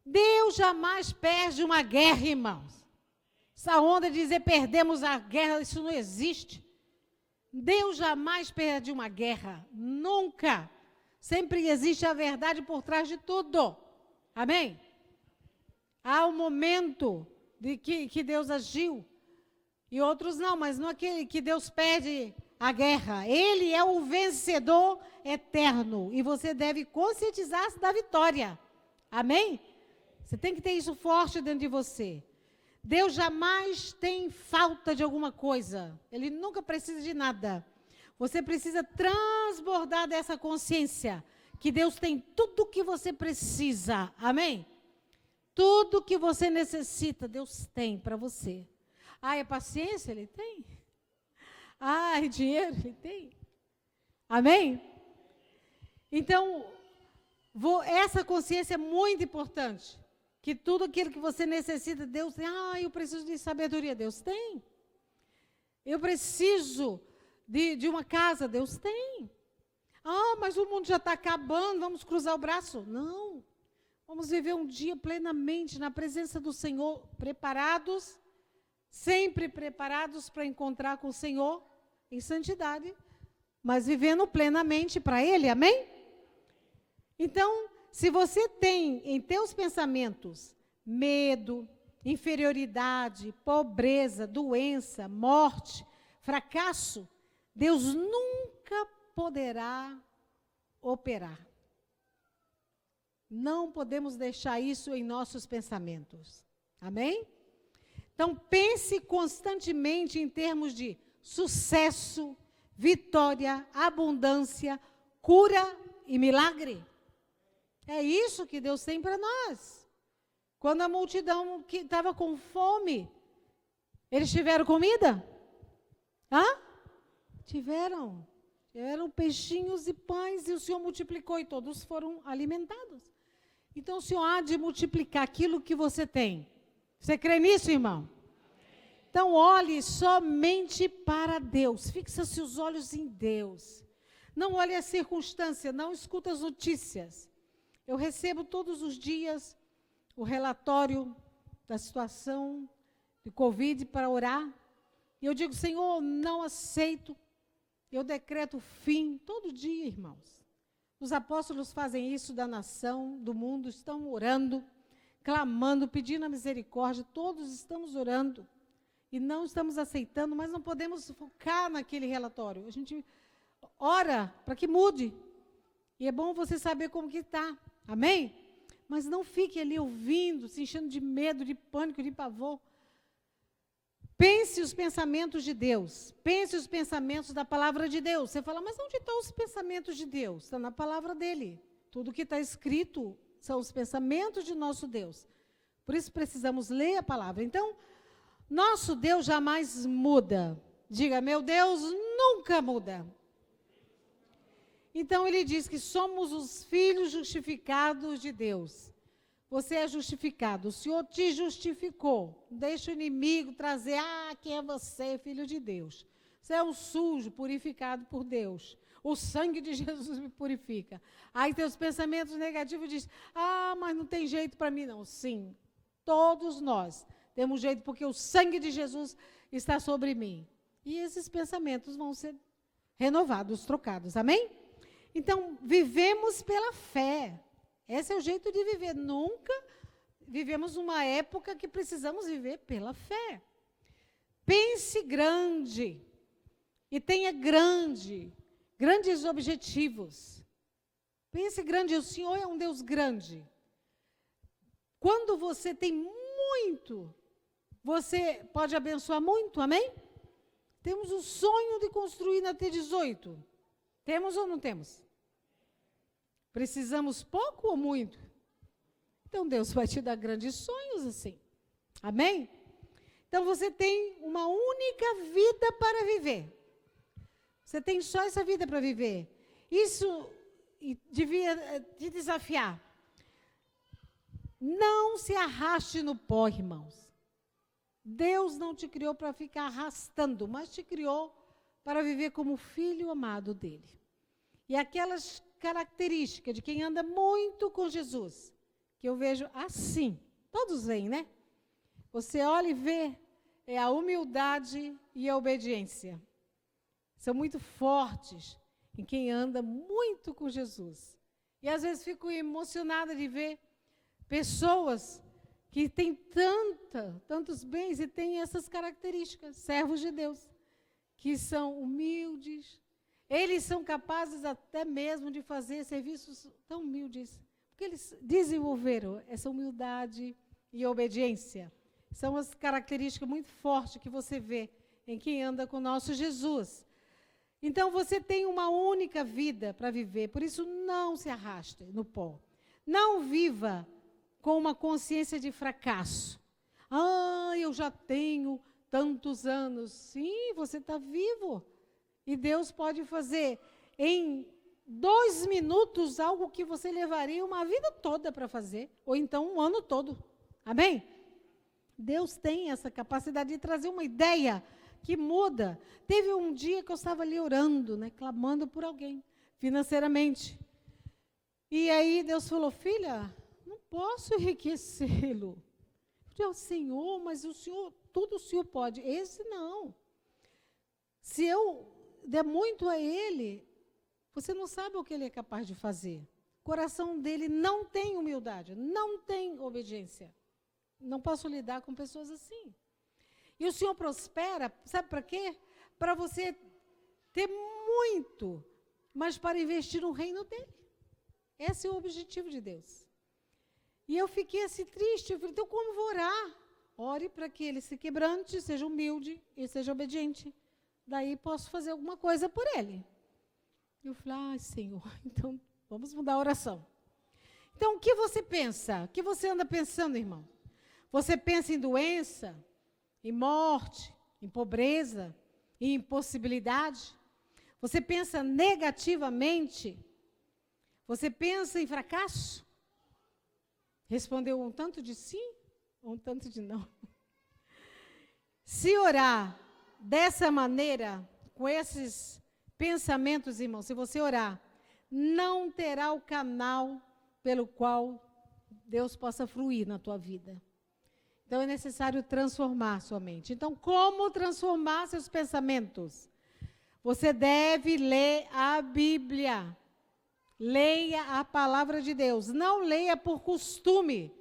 Deus jamais perde uma guerra, irmãos. Essa onda de dizer perdemos a guerra, isso não existe. Deus jamais perde uma guerra, nunca. Sempre existe a verdade por trás de tudo. Amém? Há um momento de que Deus agiu, e outros não, mas não é aquele que Deus perde a guerra. Ele é o vencedor eterno, e você deve conscientizar-se da vitória. Amém? Você tem que ter isso forte dentro de você. Deus jamais tem falta de alguma coisa. Ele nunca precisa de nada. Você precisa transbordar dessa consciência que Deus tem tudo o que você precisa. Amém? Tudo que você necessita, Deus tem para você. Ah, é paciência? Ele tem. Ah, é dinheiro? Ele tem. Amém? Então, essa consciência é muito importante. Que tudo aquilo que você necessita, Deus tem. Ah, eu preciso de sabedoria. Deus tem. Eu preciso de uma casa. Deus tem. Ah, mas o mundo já está acabando, vamos cruzar o braço. Não. Vamos viver um dia plenamente na presença do Senhor, preparados, sempre preparados para encontrar com o Senhor em santidade, mas vivendo plenamente para Ele. Amém? Então, se você tem em teus pensamentos medo, inferioridade, pobreza, doença, morte, fracasso, Deus nunca poderá operar. Não podemos deixar isso em nossos pensamentos. Amém? Então, pense constantemente em termos de sucesso, vitória, abundância, cura e milagre. É isso que Deus tem para nós. Quando a multidão que estava com fome, eles tiveram comida? Hã? Tiveram. Tiveram peixinhos e pães e o Senhor multiplicou e todos foram alimentados. Então o Senhor há de multiplicar aquilo que você tem. Você crê nisso, irmão? Então olhe somente para Deus. Fixa seus olhos em Deus. Não olhe a circunstância, não escuta as notícias. Eu recebo todos os dias o relatório da situação de Covid para orar. E eu digo, Senhor, não aceito. Eu decreto o fim todo dia, irmãos. Os apóstolos fazem isso da nação, do mundo, estão orando, clamando, pedindo a misericórdia. Todos estamos orando e não estamos aceitando, mas não podemos focar naquele relatório. A gente ora para que mude. E é bom você saber como que está. Amém? Mas não fique ali ouvindo, se enchendo de medo, de pânico, de pavor. Pense os pensamentos de Deus. Pense os pensamentos da palavra de Deus. Você fala, mas onde estão os pensamentos de Deus? Está na palavra dele. Tudo que está escrito são os pensamentos de nosso Deus. Por isso precisamos ler a palavra. Então, nosso Deus jamais muda. Diga, meu Deus nunca muda. Então, ele diz que somos os filhos justificados de Deus. Você é justificado. O Senhor te justificou. Deixa o inimigo trazer, quem é você, filho de Deus? Você é um sujo, purificado por Deus. O sangue de Jesus me purifica. Aí teus pensamentos negativos dizem, mas não tem jeito para mim não. Sim, todos nós temos jeito porque o sangue de Jesus está sobre mim. E esses pensamentos vão ser renovados, trocados. Amém? Então, vivemos pela fé. Esse é o jeito de viver. Nunca vivemos uma época que precisamos viver pela fé. Pense grande e tenha grandes objetivos. Pense grande, o Senhor é um Deus grande. Quando você tem muito, você pode abençoar muito, amém? Temos o sonho de construir na T18. Temos ou não temos? Precisamos pouco ou muito? Então Deus vai te dar grandes sonhos assim. Amém? Então você tem uma única vida para viver. Você tem só essa vida para viver. Isso devia te desafiar. Não se arraste no pó, irmãos. Deus não te criou para ficar arrastando, mas te criou para viver como filho amado dele. E aquelas características de quem anda muito com Jesus, que eu vejo assim, todos veem, né? Você olha e vê, é a humildade e a obediência. são muito fortes em quem anda muito com Jesus. E às vezes fico emocionada de ver pessoas que têm tantos bens e têm essas características, servos de Deus, que são humildes. Eles são capazes até mesmo de fazer serviços tão humildes, porque eles desenvolveram essa humildade e obediência. São as características muito fortes que você vê em quem anda com o nosso Jesus. Então, você tem uma única vida para viver, por isso não se arraste no pó. Não viva com uma consciência de fracasso. Eu já tenho tantos anos. Sim, você está vivo. E Deus pode fazer em 2 minutos algo que você levaria uma vida toda para fazer, ou então um ano todo. Amém? Deus tem essa capacidade de trazer uma ideia que muda. Teve um dia que eu estava ali orando, né, clamando por alguém, financeiramente. E aí Deus falou, filha, não posso enriquecê-lo. Eu falei, Senhor, mas o Senhor, tudo o Senhor pode. Esse não. Se eu der muito a ele, você não sabe o que ele é capaz de fazer. O coração dele não tem humildade, não tem obediência. Não posso lidar com pessoas assim. E o Senhor prospera, sabe para quê? Para você ter muito, mas para investir no reino dele. Esse é o objetivo de Deus. E eu fiquei assim triste, eu falei, então como vou orar? Ore para que ele se quebrante, seja humilde e seja obediente. Daí posso fazer alguma coisa por ele. Eu falei, Senhor, então vamos mudar a oração. Então o que você pensa? O que você anda pensando, irmão? Você pensa em doença, em morte, em pobreza, em impossibilidade? Você pensa negativamente? Você pensa em fracasso? Respondeu um tanto de sim, ou um tanto de não. Se orar dessa maneira, com esses pensamentos, irmão, se você orar, não terá o canal pelo qual Deus possa fluir na tua vida. Então, é necessário transformar sua mente. Então, como transformar seus pensamentos? Você deve ler a Bíblia. Leia a palavra de Deus. Não leia por costume.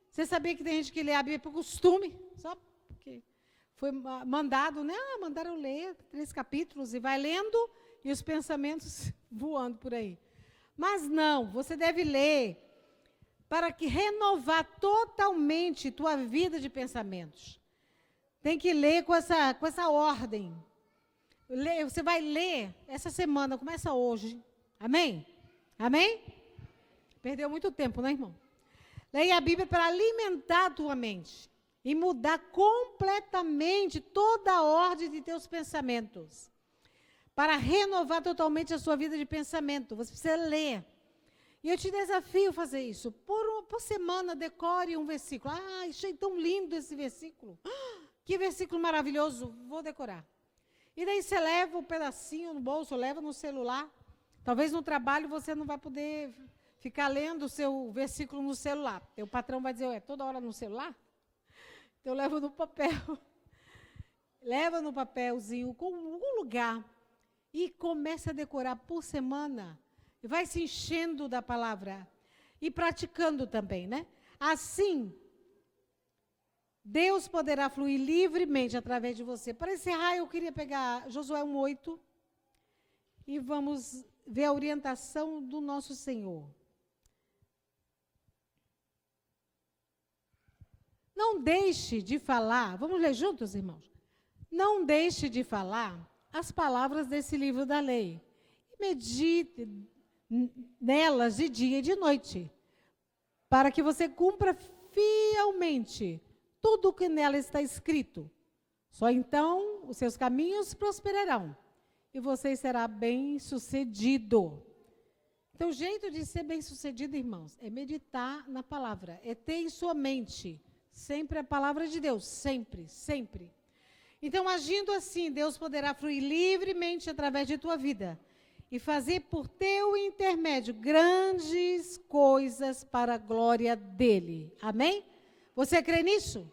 Você sabia que tem gente que lê a Bíblia por costume? Só porque foi mandado, né? Mandaram ler 3 capítulos e vai lendo e os pensamentos voando por aí. Mas não, você deve ler para que renovar totalmente tua vida de pensamentos. Tem que ler com essa ordem. Você vai ler essa semana, começa hoje. Amém? Amém? Perdeu muito tempo, né, irmão? Leia a Bíblia para alimentar a tua mente e mudar completamente toda a ordem de teus pensamentos. Para renovar totalmente a sua vida de pensamento, você precisa ler. E eu te desafio a fazer isso. Por semana, decore um versículo. Achei tão lindo esse versículo. Que versículo maravilhoso. Vou decorar. E daí você leva um pedacinho no bolso, leva no celular. Talvez no trabalho você não vai poder ficar lendo o seu versículo no celular. O patrão vai dizer, toda hora no celular? Então leva no papel. Leva no papelzinho, com algum lugar. E começa a decorar por semana. E vai se enchendo da palavra. E praticando também, né? Assim, Deus poderá fluir livremente através de você. Para encerrar, eu queria pegar Josué 1:8 e vamos ver a orientação do nosso Senhor. Não deixe de falar, vamos ler juntos, irmãos? Não deixe de falar as palavras desse livro da lei. E medite nelas de dia e de noite, para que você cumpra fielmente tudo o que nela está escrito. Só então os seus caminhos prosperarão e você será bem-sucedido. Então, o jeito de ser bem-sucedido, irmãos, é meditar na palavra, é ter em sua mente sempre a palavra de Deus, sempre, sempre. Então, agindo assim, Deus poderá fluir livremente através de tua vida e fazer por teu intermédio grandes coisas para a glória dele. Amém? Você crê nisso?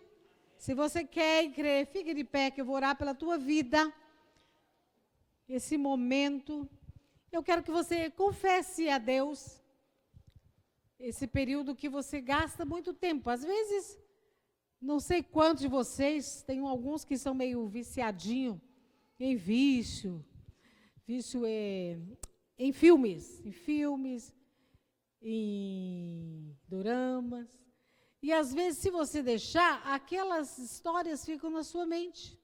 Se você quer e crê, fique de pé que eu vou orar pela tua vida. esse momento. Eu quero que você confesse a Deus esse período que você gasta muito tempo. Às vezes, não sei quantos de vocês, tem alguns que são meio viciadinhos em vício em filmes, em doramas. E às vezes, se você deixar, aquelas histórias ficam na sua mente.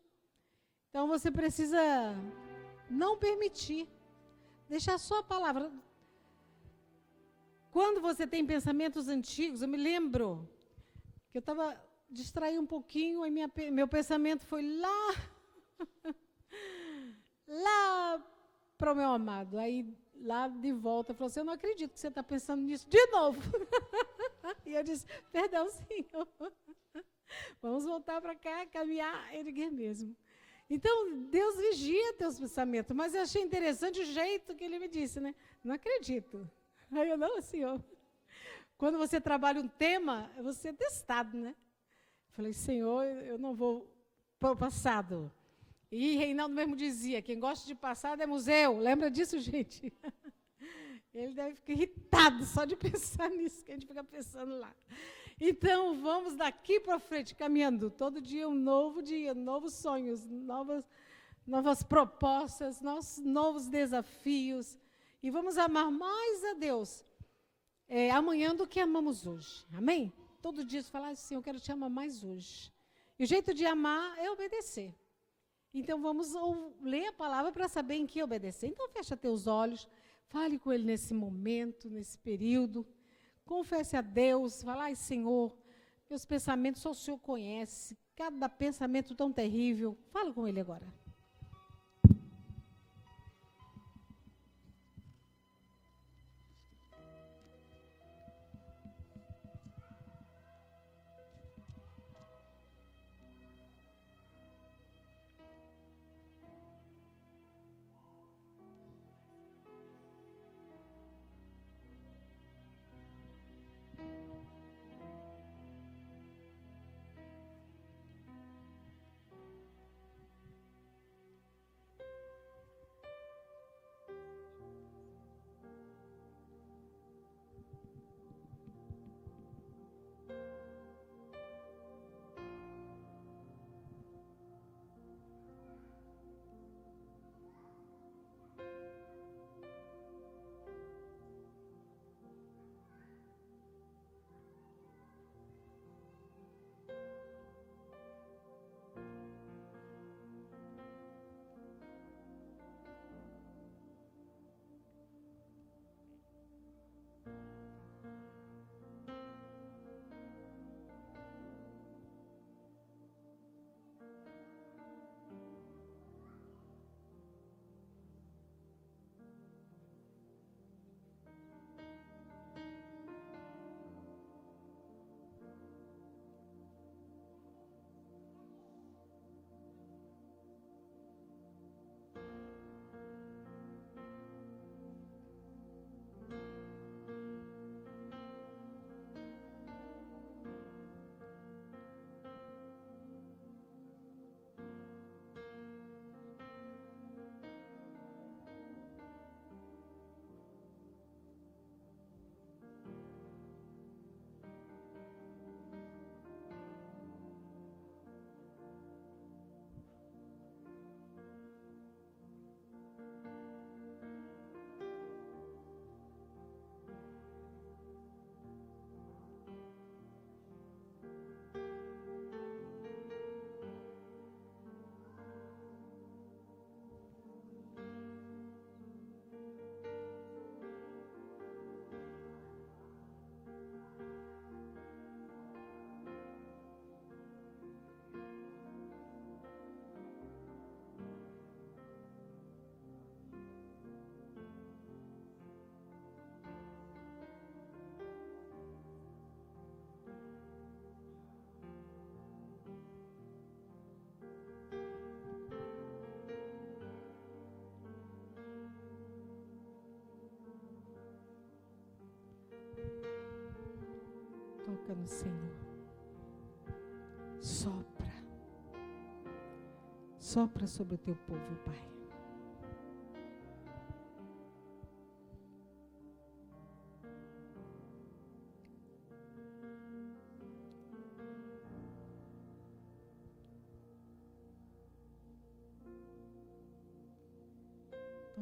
Então você precisa não permitir, deixar só a palavra. Quando você tem pensamentos antigos, eu me lembro que eu estava distraí um pouquinho e meu pensamento foi lá para o meu amado. Aí, lá de volta, falou assim, eu não acredito que você está pensando nisso de novo. E eu disse, perdão, Senhor. Vamos voltar para cá, caminhar, ele é mesmo. Então, Deus vigia teus pensamentos, mas eu achei interessante o jeito que ele me disse, né? Não acredito. Aí eu, não, Senhor. Quando você trabalha um tema, você é testado, né? Falei, Senhor, eu não vou para o passado. E Reinaldo mesmo dizia, quem gosta de passado é museu. Lembra disso, gente? Ele deve ficar irritado só de pensar nisso, que a gente fica pensando lá. Então, vamos daqui para frente, caminhando. Todo dia um novo dia, novos sonhos, novas propostas, novos desafios. E vamos amar mais a Deus amanhã do que amamos hoje. Amém? Todo dia você fala assim, eu quero te amar mais hoje. E o jeito de amar é obedecer. Então, vamos ler a palavra para saber em que obedecer. Então, fecha teus olhos, fale com Ele nesse momento, nesse período. Confesse a Deus, fala, ai, Senhor, meus pensamentos só o Senhor conhece. Cada pensamento tão terrível. Fala com Ele agora. Toca no Senhor. Sopra. Sopra sobre o teu povo, Pai.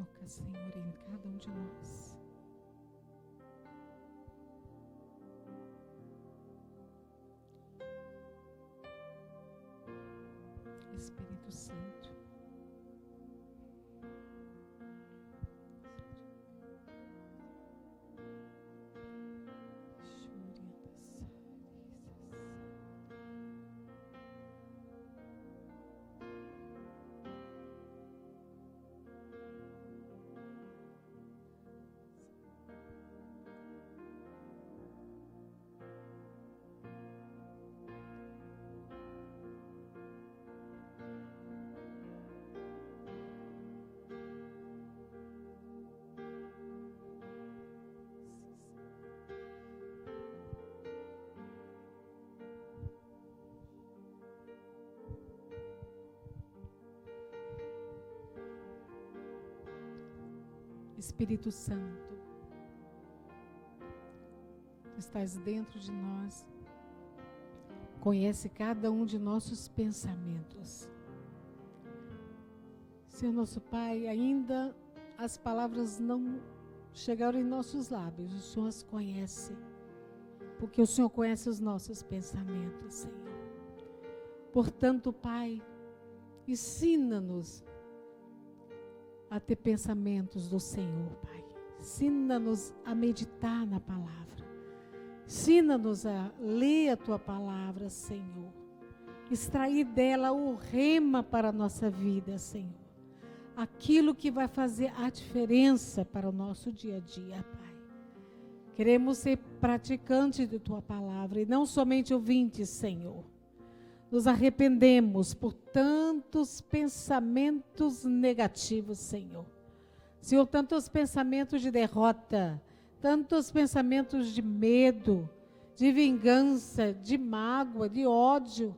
Toca, Senhor, em cada um de nós. Espírito Santo. Espírito Santo, tu estás dentro de nós, conhece cada um de nossos pensamentos. Senhor nosso Pai, ainda as palavras não chegaram em nossos lábios, o Senhor as conhece, porque o Senhor conhece os nossos pensamentos, Senhor. Portanto, Pai, ensina-nos a ter pensamentos do Senhor, Pai. Ensina-nos a meditar na palavra. Ensina-nos a ler a Tua palavra, Senhor. Extrair dela o rema para a nossa vida, Senhor. Aquilo que vai fazer a diferença para o nosso dia a dia, Pai. Queremos ser praticantes de Tua palavra e não somente ouvintes, Senhor. Nos arrependemos por tantos pensamentos negativos, Senhor. Senhor, tantos pensamentos de derrota, tantos pensamentos de medo, de vingança, de mágoa, de ódio.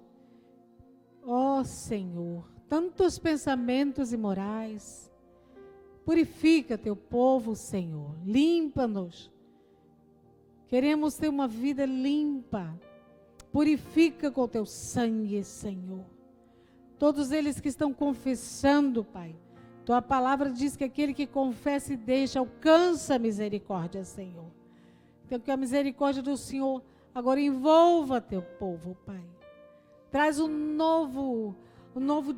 Ó Senhor, tantos pensamentos imorais. Purifica teu povo, Senhor. Limpa-nos. Queremos ter uma vida limpa. Purifica com o teu sangue, Senhor. Todos eles que estão confessando, Pai. Tua palavra diz que aquele que confessa e deixa alcança a misericórdia, Senhor. Então que a misericórdia do Senhor agora envolva teu povo, Pai. Traz um novo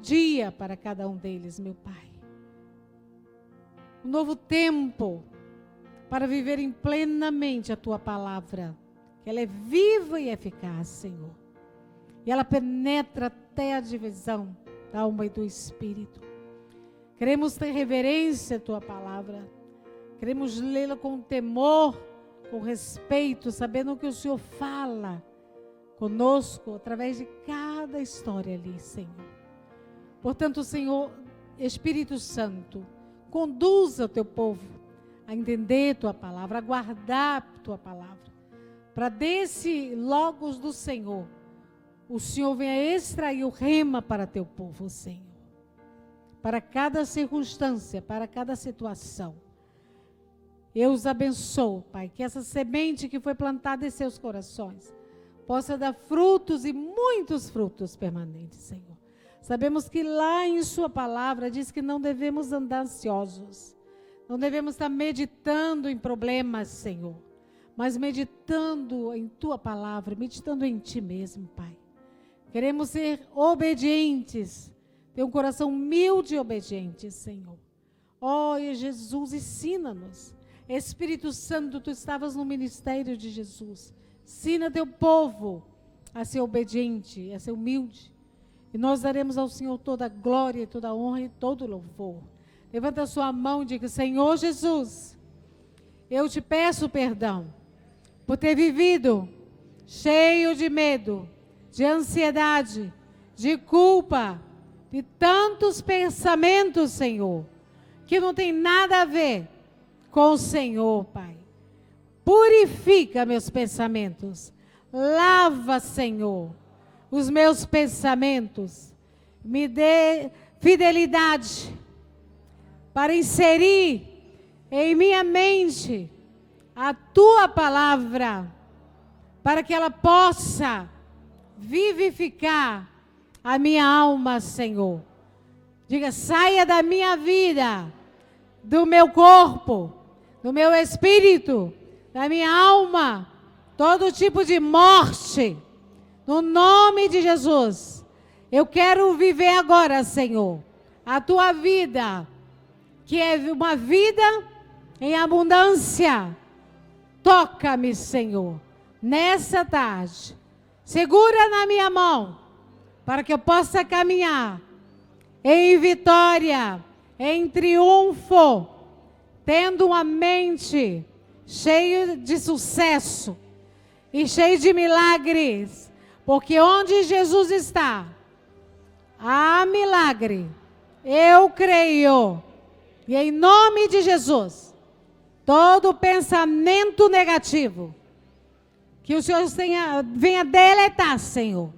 dia para cada um deles, meu Pai. Um novo tempo para viverem plenamente a Tua palavra. Que ela é viva e eficaz, Senhor. E ela penetra até a divisão da alma e do espírito. Queremos ter reverência à Tua palavra. Queremos lê-la com temor, com respeito, sabendo que o Senhor fala conosco através de cada história ali, Senhor. Portanto, Senhor, Espírito Santo, conduza o Teu povo a entender Tua palavra, a guardar Tua palavra. Para desse logos do Senhor, o Senhor venha extrair o rema para teu povo, Senhor. Para cada circunstância, para cada situação. Eu os abençoo, Pai, que essa semente que foi plantada em seus corações possa dar frutos e muitos frutos permanentes, Senhor. Sabemos que lá em Sua palavra diz que não devemos andar ansiosos. Não devemos estar meditando em problemas, Senhor. Mas meditando em Tua palavra, meditando em Ti mesmo, Pai. Queremos ser obedientes, ter um coração humilde e obediente, Senhor. Ó, Jesus, ensina-nos. Espírito Santo, Tu estavas no ministério de Jesus. Ensina Teu povo a ser obediente, a ser humilde. E nós daremos ao Senhor toda a glória, toda a honra e todo o louvor. Levanta a sua mão e diga: Senhor Jesus, eu Te peço perdão por ter vivido cheio de medo, de ansiedade, de culpa, de tantos pensamentos, Senhor, que não tem nada a ver com o Senhor, Pai. Purifica meus pensamentos. Lava, Senhor, os meus pensamentos. Me dê fidelidade para inserir em minha mente a Tua palavra, para que ela possa vivificar a minha alma, Senhor. Diga: saia da minha vida do meu corpo, do meu espírito, da minha alma, todo tipo de morte, no nome de Jesus. Eu quero viver agora, Senhor, a tua vida, que é uma vida em abundância. Toca-me, Senhor, nessa tarde. Segura na minha mão, para que eu possa caminhar em vitória, em triunfo, tendo uma mente cheia de sucesso e cheia de milagres, porque onde Jesus está, há milagre. Eu creio. E em nome de Jesus, todo pensamento negativo, que o Senhor venha deletar, Senhor.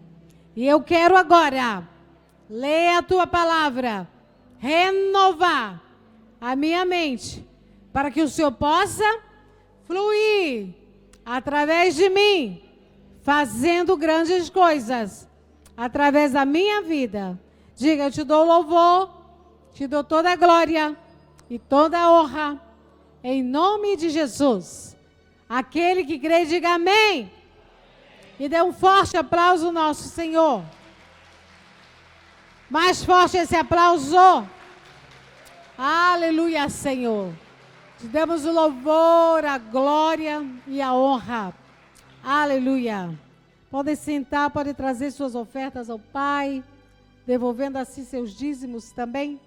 E eu quero agora ler a tua palavra, renovar a minha mente, para que o Senhor possa fluir através de mim, fazendo grandes coisas através da minha vida. Diga, eu te dou louvor, te dou toda a glória e toda a honra, em nome de Jesus. Aquele que crê, diga amém. E dê um forte aplauso ao nosso Senhor. Mais forte esse aplauso. Aleluia, Senhor. Te damos o louvor, a glória e a honra. Aleluia. Podem sentar, podem trazer suas ofertas ao Pai, devolvendo assim seus dízimos também.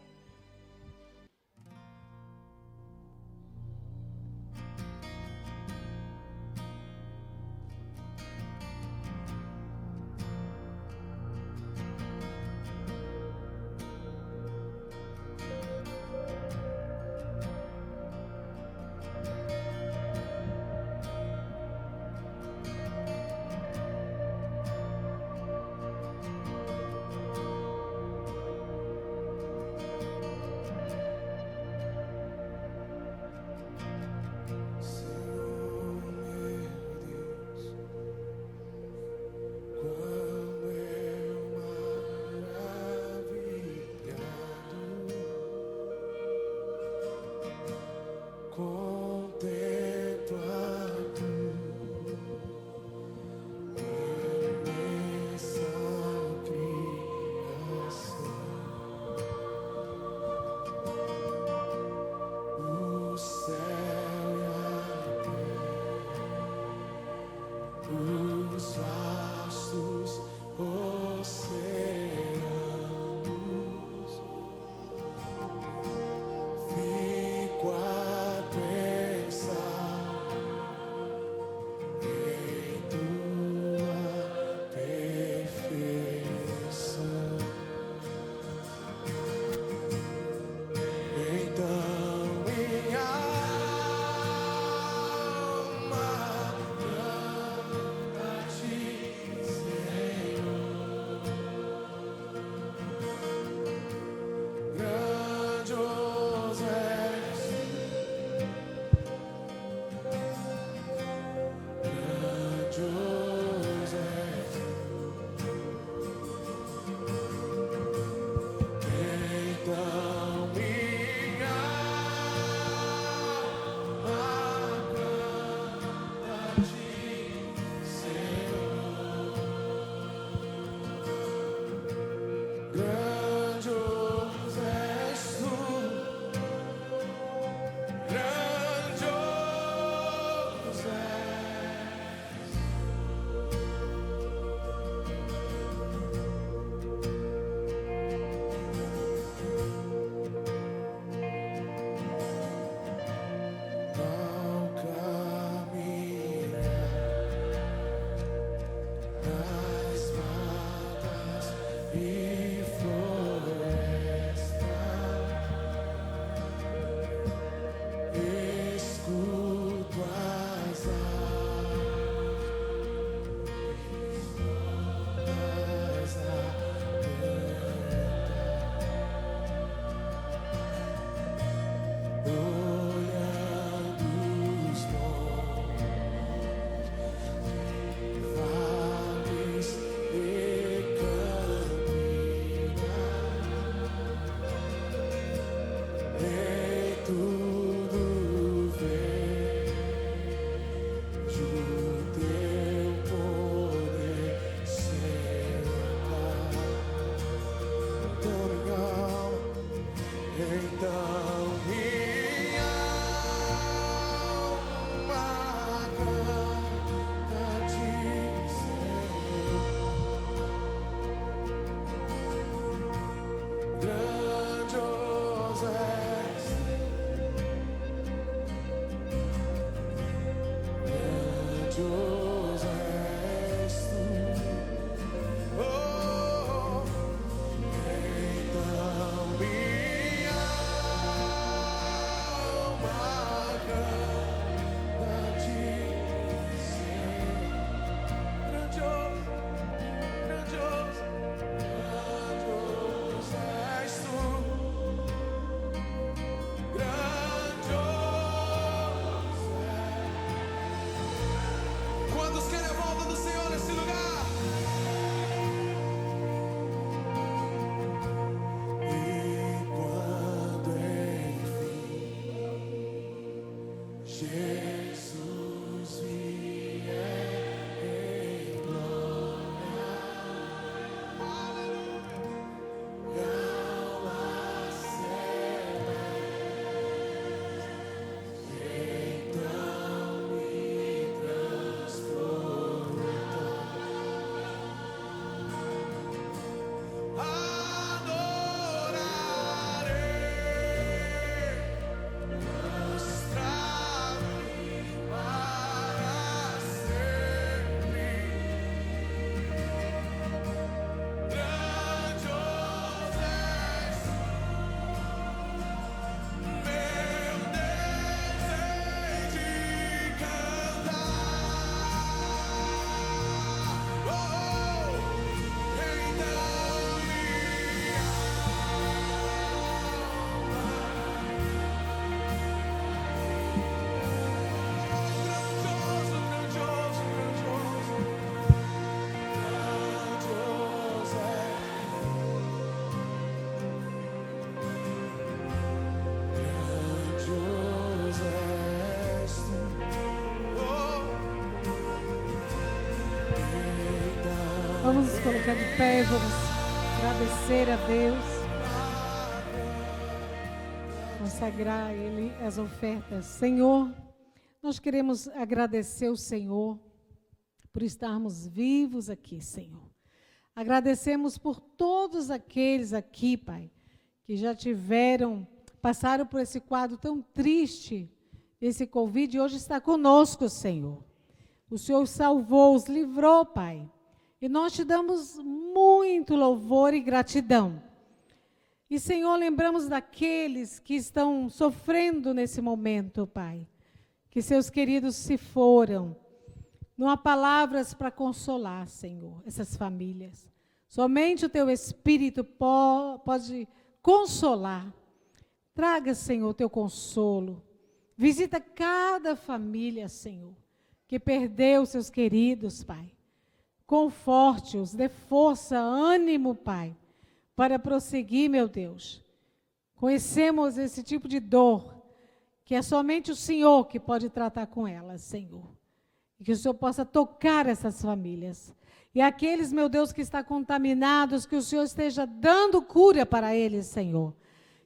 Vamos nos colocar de pé, vamos agradecer a Deus. Consagrar a Ele as ofertas. Senhor, nós queremos agradecer o Senhor por estarmos vivos aqui, Senhor. Agradecemos por todos aqueles aqui, Pai, que já passaram por esse quadro tão triste, esse Covid, e hoje está conosco, Senhor. O Senhor os salvou, os livrou, Pai. E nós te damos muito louvor e gratidão. E, Senhor, lembramos daqueles que estão sofrendo nesse momento, Pai. Que seus queridos se foram. Não há palavras para consolar, Senhor, essas famílias. Somente o Teu Espírito pode consolar. Traga, Senhor, o Teu consolo. Visita cada família, Senhor, que perdeu seus queridos, Pai. Conforte-os, dê força, ânimo, Pai, para prosseguir, meu Deus. Conhecemos esse tipo de dor, que é somente o Senhor que pode tratar com elas, Senhor. E que o Senhor possa tocar essas famílias. E aqueles, meu Deus, que estão contaminados, que o Senhor esteja dando cura para eles, Senhor.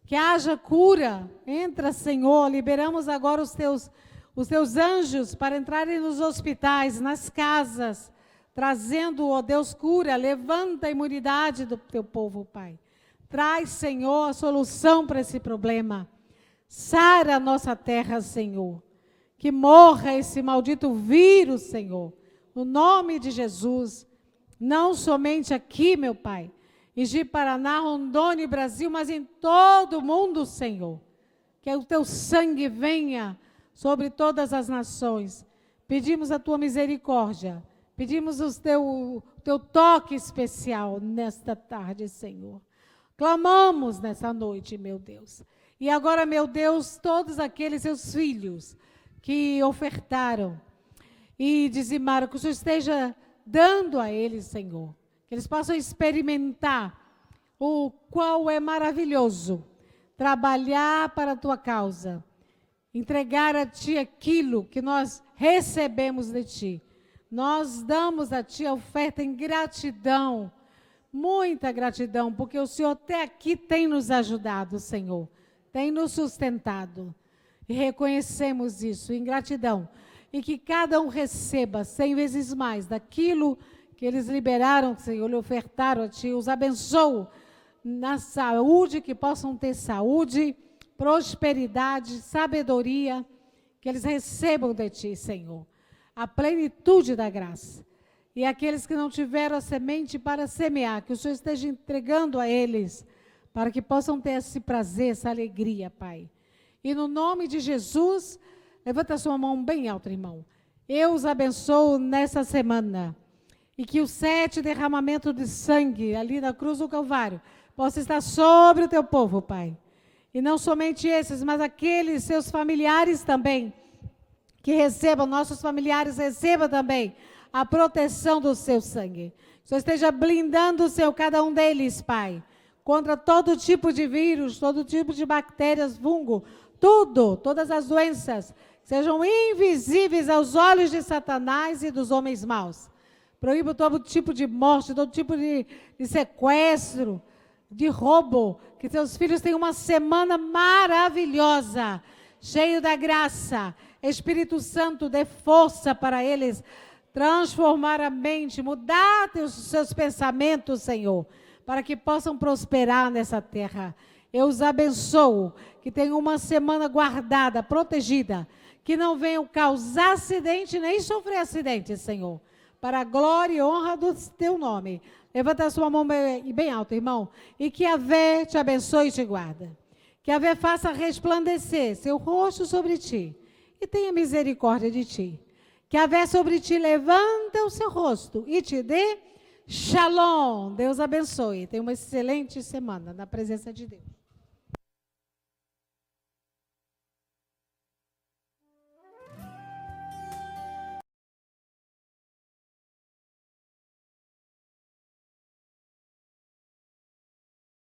Que haja cura. Entra, Senhor, liberamos agora os teus anjos para entrarem nos hospitais, nas casas, trazendo, ó Deus, cura. Levanta a imunidade do teu povo, Pai. Traz, Senhor, a solução para esse problema. Sara a nossa terra, Senhor. Que morra esse maldito vírus, Senhor. No nome de Jesus. Não somente aqui, meu Pai, em Ji-Paraná, Rondônia e Brasil, mas em todo o mundo, Senhor. Que o teu sangue venha sobre todas as nações. Pedimos a tua misericórdia. Pedimos o teu toque especial nesta tarde, Senhor. Clamamos nessa noite, meu Deus. E agora, meu Deus, todos aqueles seus filhos que ofertaram e dizimaram, que o Senhor esteja dando a eles, Senhor. Que eles possam experimentar o qual é maravilhoso trabalhar para a tua causa. Entregar a Ti aquilo que nós recebemos de Ti. Nós damos a Ti a oferta em gratidão, muita gratidão, porque o Senhor até aqui tem nos ajudado, Senhor, tem nos sustentado. E reconhecemos isso em gratidão. E que cada um receba 100 vezes mais daquilo que eles liberaram, Senhor, lhe ofertaram a Ti. Os abençoo na saúde, que possam ter saúde, prosperidade, sabedoria, que eles recebam de Ti, Senhor. A plenitude da graça. E aqueles que não tiveram a semente para semear, que o Senhor esteja entregando a eles, para que possam ter esse prazer, essa alegria, Pai. E no nome de Jesus, levanta a sua mão bem alta, irmão. Eu os abençoo nessa semana. E que o 7 derramamento de sangue ali na cruz do Calvário possa estar sobre o teu povo, Pai. E não somente esses, mas aqueles seus familiares também, que recebam, nossos familiares recebam também a proteção do seu sangue. Que o Senhor esteja blindando o Senhor, cada um deles, Pai, contra todo tipo de vírus, todo tipo de bactérias, fungo, tudo, todas as doenças, sejam invisíveis aos olhos de Satanás e dos homens maus. Proíbo todo tipo de morte, todo tipo de sequestro, de roubo. Que seus filhos tenham uma semana maravilhosa, cheio da graça. Espírito Santo, dê força para eles transformar a mente, mudar os seus pensamentos, Senhor, para que possam prosperar nessa terra. Eu os abençoo, que tenham uma semana guardada, protegida, que não venham causar acidente, nem sofrer acidente, Senhor, para a glória e honra do teu nome. Levanta a sua mão bem alta, irmão, e que Yahvé te abençoe e te guarda. Que Yahvé faça resplandecer seu rosto sobre ti e tenha misericórdia de ti. Que Yahvé sobre ti levanta o seu rosto e te dê shalom. Deus abençoe. Tenha uma excelente semana na presença de Deus.